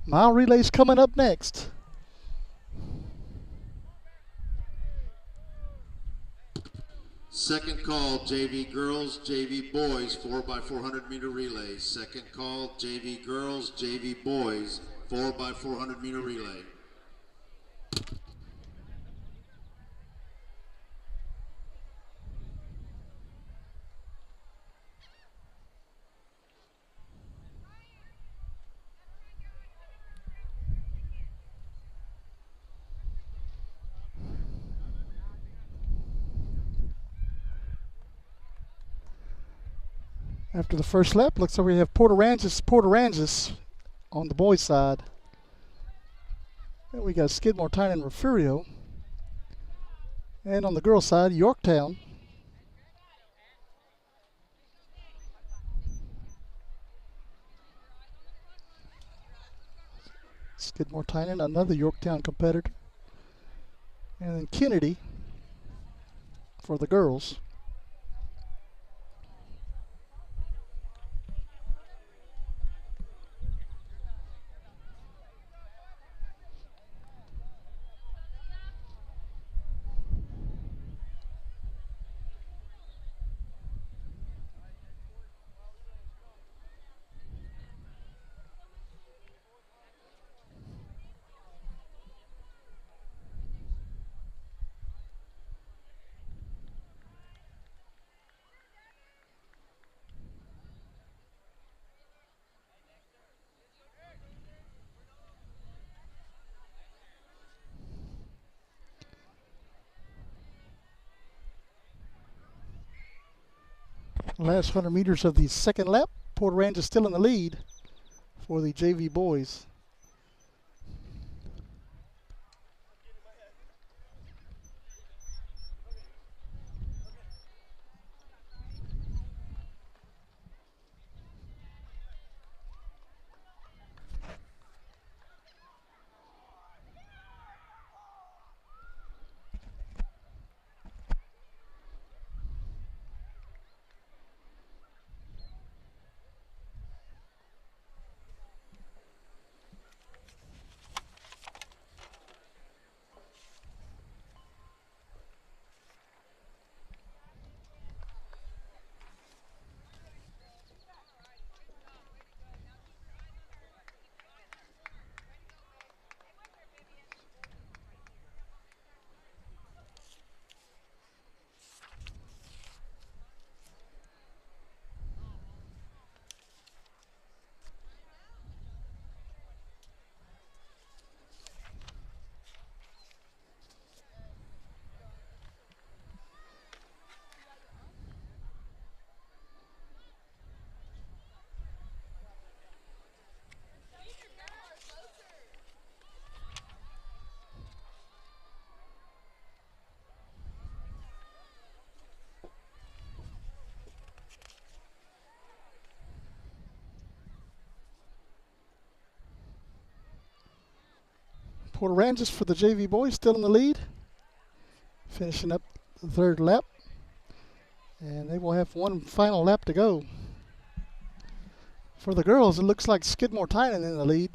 A: Mile relays coming up next.
B: Second call, JV girls, JV boys, 4x400 meter relays. Second call, JV girls, JV boys, 4x400 meter relay.
A: After the first lap, looks like we have Port Aransas on the boys' side. And we got Skidmore, Tynan, and Refugio. And on the girls' side, Yorktown. Skidmore, Tynan, another Yorktown competitor. And then Kennedy for the girls. Last 100 meters of the second lap. Port Aransas still in the lead for the JV boys. Port Aransas for the JV boys still in the lead. Finishing up the third lap. And they will have one final lap to go. For the girls, it looks like Skidmore Tynan in the lead.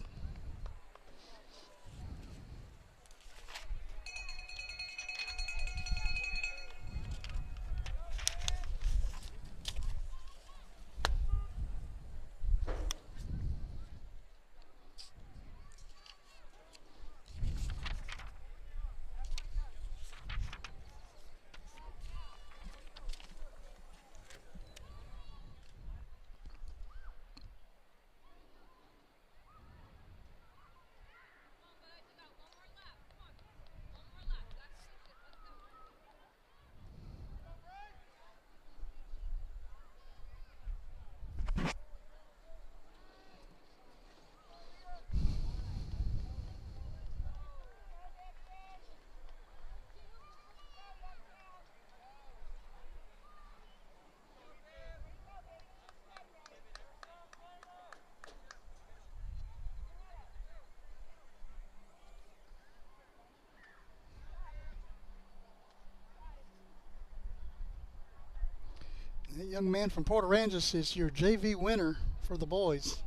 A: That young man from Port Aransas is your JV winner for the boys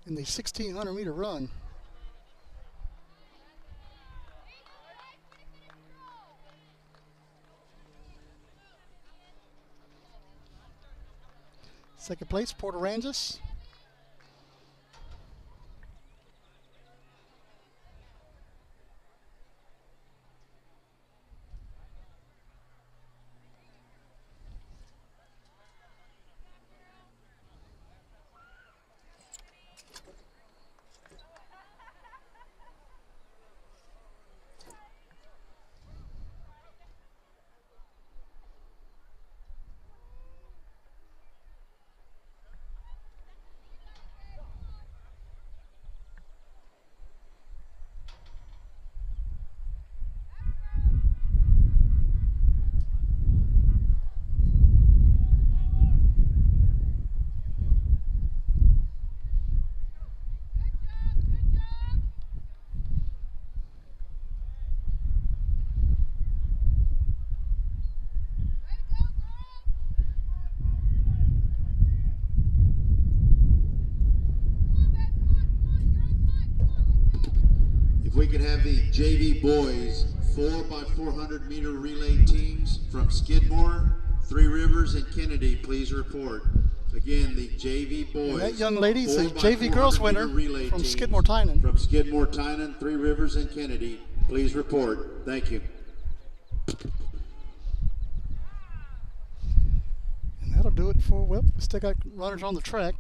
A: in the 1,600 meter run. Second place, Port Aransas.
B: could have the JV boys 4x400 meter relay teams from Skidmore, Three Rivers, and Kennedy, please report. Again, the JV boys.
A: And that young lady's a JV girls winner from Skidmore Tynan.
B: From Skidmore Tynan, Three Rivers, and Kennedy, please report. Thank you.
A: And that'll do it for, well, we still got runners on the track.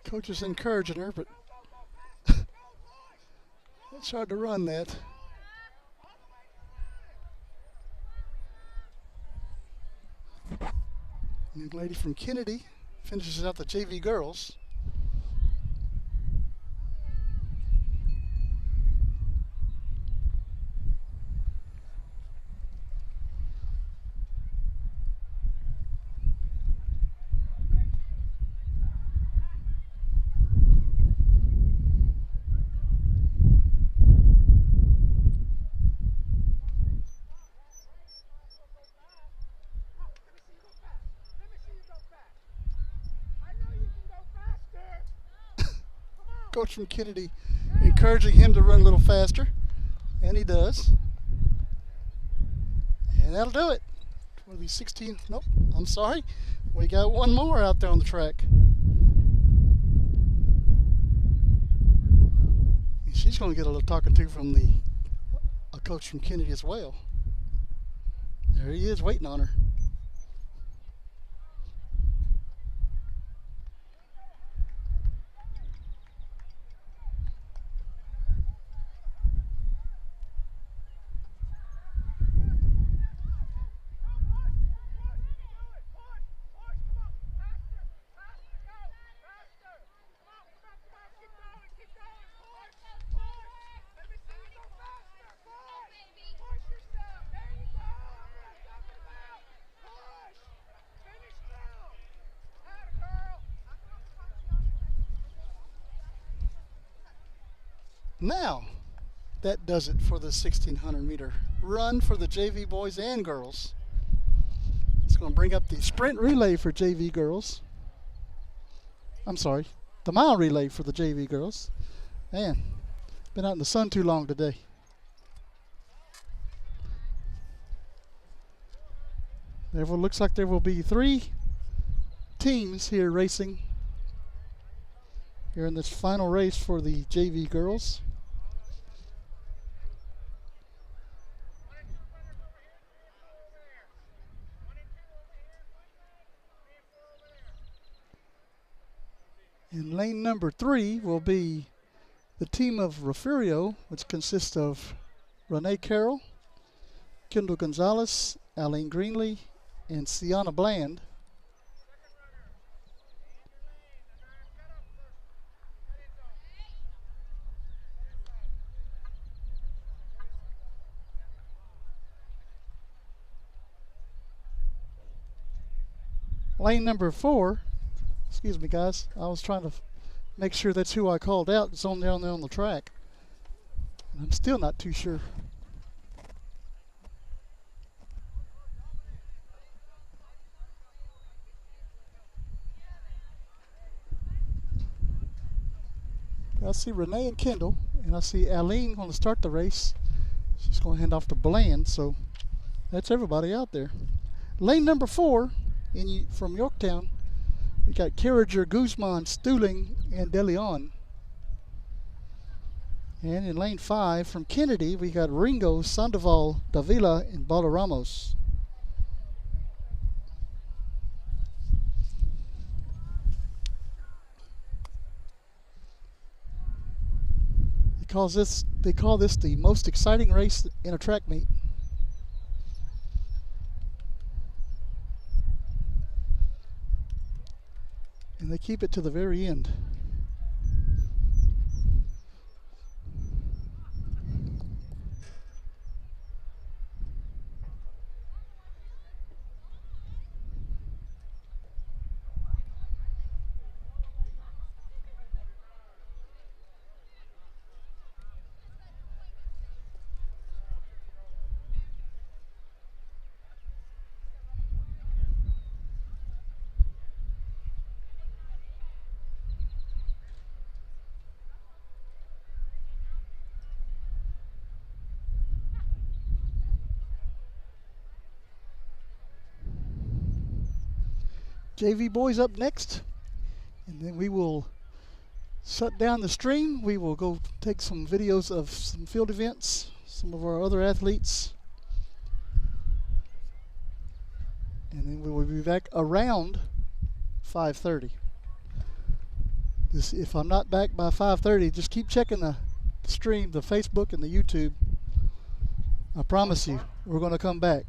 A: Coach is encouraging her, but it's hard to run that. Young lady from Kennedy finishes out the JV girls. Coach from Kennedy encouraging him to run a little faster, and he does. And that'll do it. One of these 16, nope, I'm sorry. We got one more out there on the track. And she's going to get a little talking to from a coach from Kennedy as well. There he is waiting on her. Now, that does it for the 1600 meter run for the JV boys and girls. It's going to bring up the sprint relay for JV girls. I'm sorry, the mile relay for the JV girls. Man, been out in the sun too long today. Therefore, looks like there will be 3 teams here racing here in this final race for the JV girls. In lane number 3 will be the team of Refugio, which consists of Renee Carroll, Kendall Gonzalez, Aline Greenlee, and Sienna Bland. Lane number 4, excuse me guys, I was trying to make sure that's who I called out. It's on down there on the track. I'm still not too sure. I see Renee and Kendall, and I see Aline going to start the race. She's going to hand off to Bland, so that's everybody out there. Lane number 4 from Yorktown, we got Carriger, Guzman, Stuhling, and De Leon. And in lane 5 from Kennedy, we got Ringo, Sandoval, Davila, and Balaramos. they call this the most exciting race in a track meet. And they keep it to the very end. JV boys up next, and then we will shut down the stream. We will go take some videos of some field events, some of our other athletes, and then we will be back around 5:30. If I'm not back by 5:30, just keep checking the stream, the Facebook and the YouTube. I promise you, we're going to come back.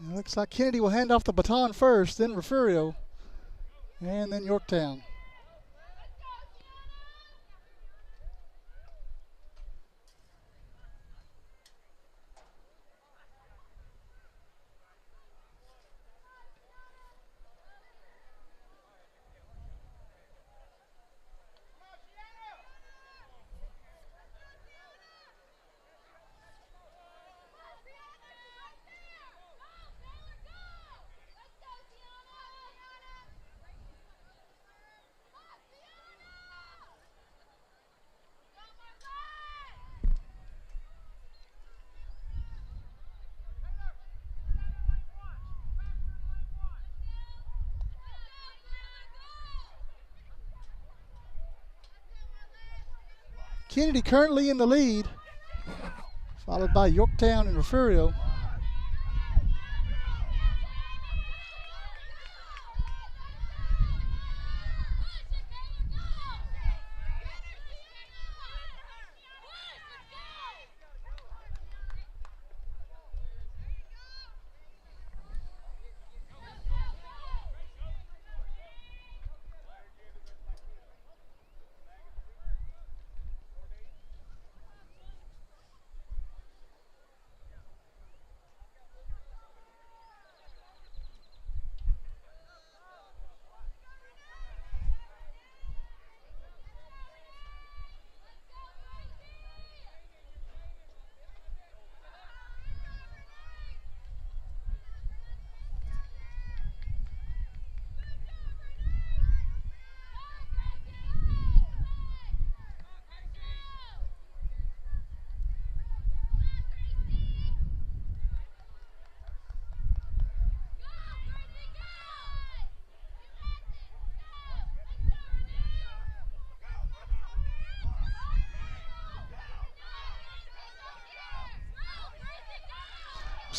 A: It looks like Kennedy will hand off the baton first, then Refugio, and then Yorktown. Kennedy currently in the lead, followed by Yorktown and Refugio.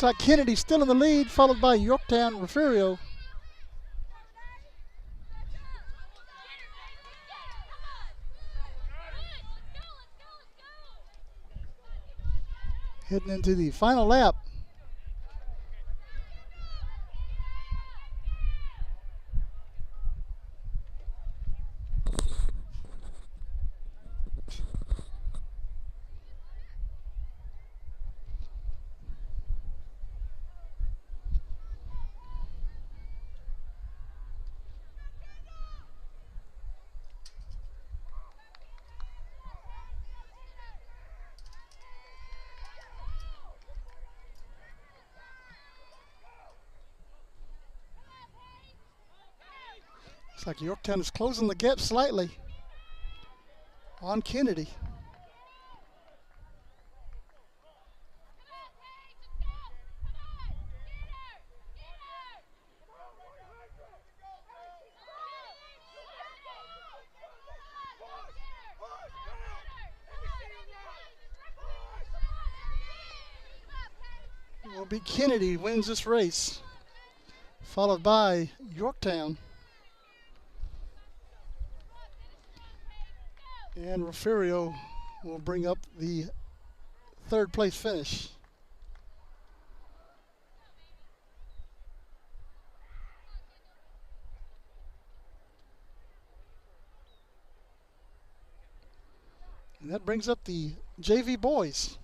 A: Looks like Kennedy's still in the lead, followed by Yorktown and Refugio. Heading into the final lap. Looks like Yorktown is closing the gap slightly on Kennedy. It will be Kennedy wins this race, followed by Yorktown. And Refugio will bring up the third place finish. And that brings up the JV boys.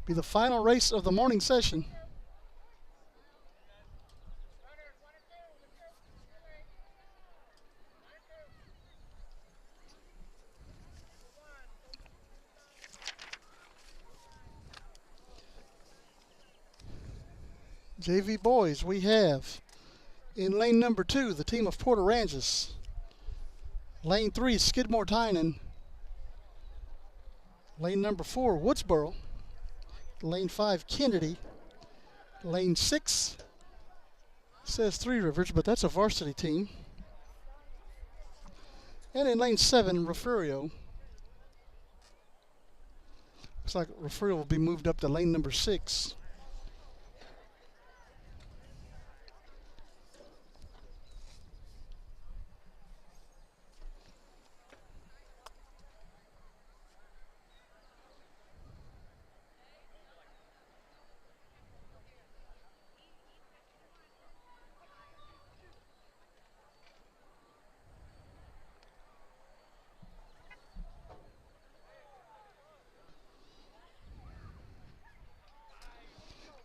A: Be the final race of the morning session. JV boys, we have in lane number 2 the team of Port Aransas. Lane 3 Skidmore Tynan. Lane number 4 Woodsboro. Lane 5 Kennedy. Lane 6 says Three Rivers, but that's a varsity team. And in lane 7 Refugio. Looks like Refugio will be moved up to lane number 6.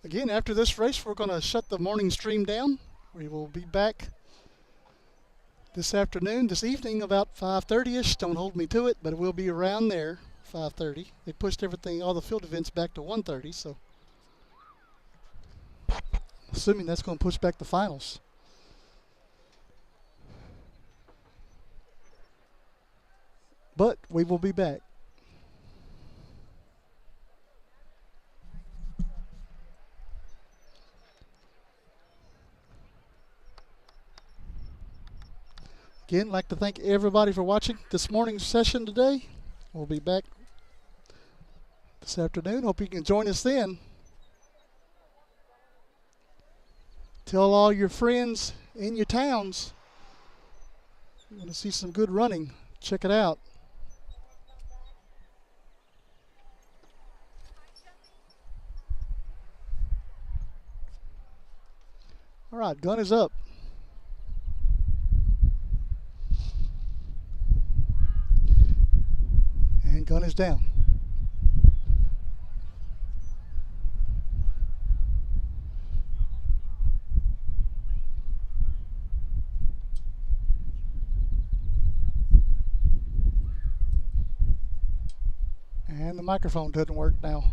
A: Again, after this race, we're going to shut the morning stream down. We will be back this evening, about 5:30ish. Don't hold me to it, but it will be around there, 5:30. They pushed all the field events back to 1:30, so assuming that's going to push back the finals. But we will be back. Again, I'd like to thank everybody for watching this morning's session today. We'll be back this afternoon. Hope you can join us then. Tell all your friends in your towns you want to see some good running. Check it out. All right, gun is up. And gun is down. And the microphone doesn't work now.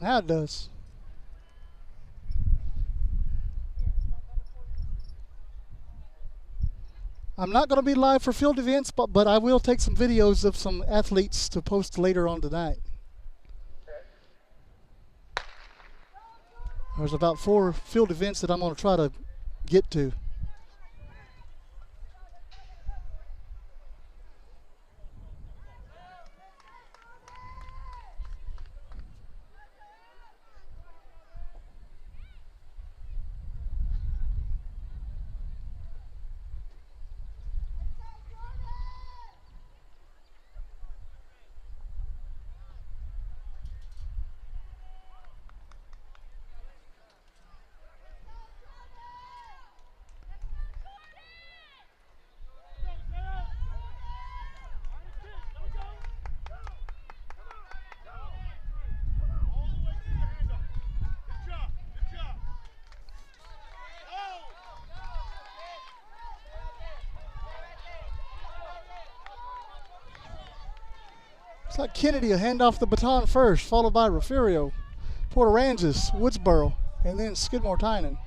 A: Now it does. I'm not going to be live for field events, but I will take some videos of some athletes to post later on tonight. There's about 4 field events that I'm going to try to get to. Looks like Kennedy will hand off the baton first, followed by Refugio, Port Aransas, Woodsboro, and then Skidmore-Tynan.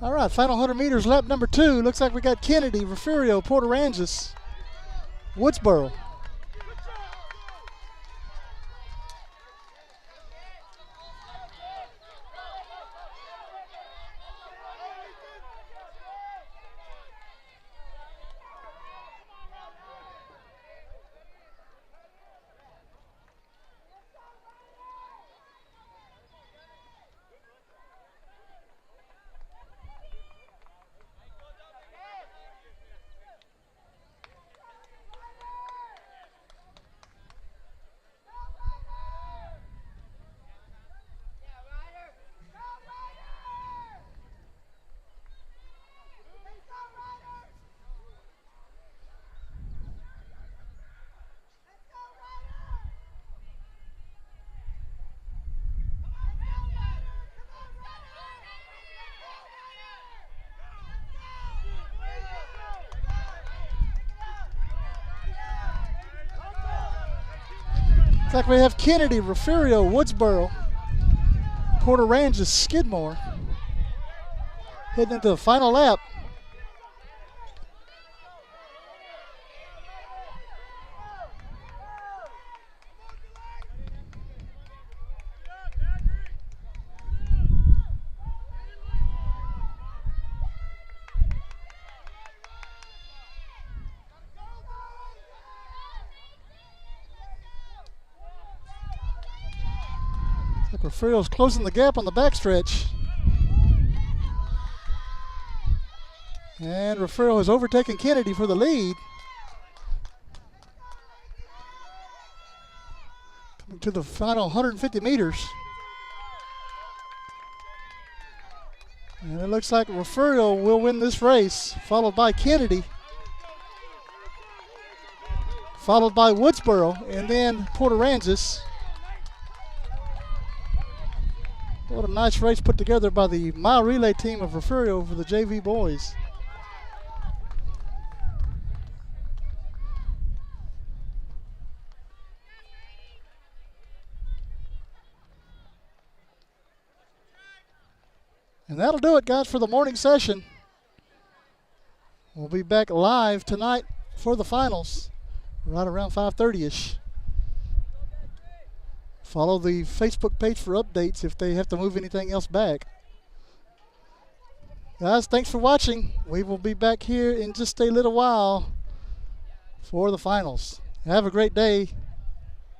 A: All right, final 100 meters, lap number 2. Looks like we got Kennedy, Refugio, Port Aransas, Woodsboro. Looks like we have Kennedy, Refugio, Woodsboro, Port Aransas, Skidmore, heading into the final lap. Refugio's closing the gap on the backstretch. And Refugio has overtaken Kennedy for the lead. Coming to the final 150 meters. And it looks like Refugio will win this race, followed by Kennedy, followed by Woodsboro, and then Port Aransas. What a nice race put together by the mile relay team of Refugio for the JV boys. And that'll do it, guys, for the morning session. We'll be back live tonight for the finals, right around 5:30-ish. Follow the Facebook page for updates if they have to move anything else back. Guys, thanks for watching. We will be back here in just a little while for the finals. Have a great day.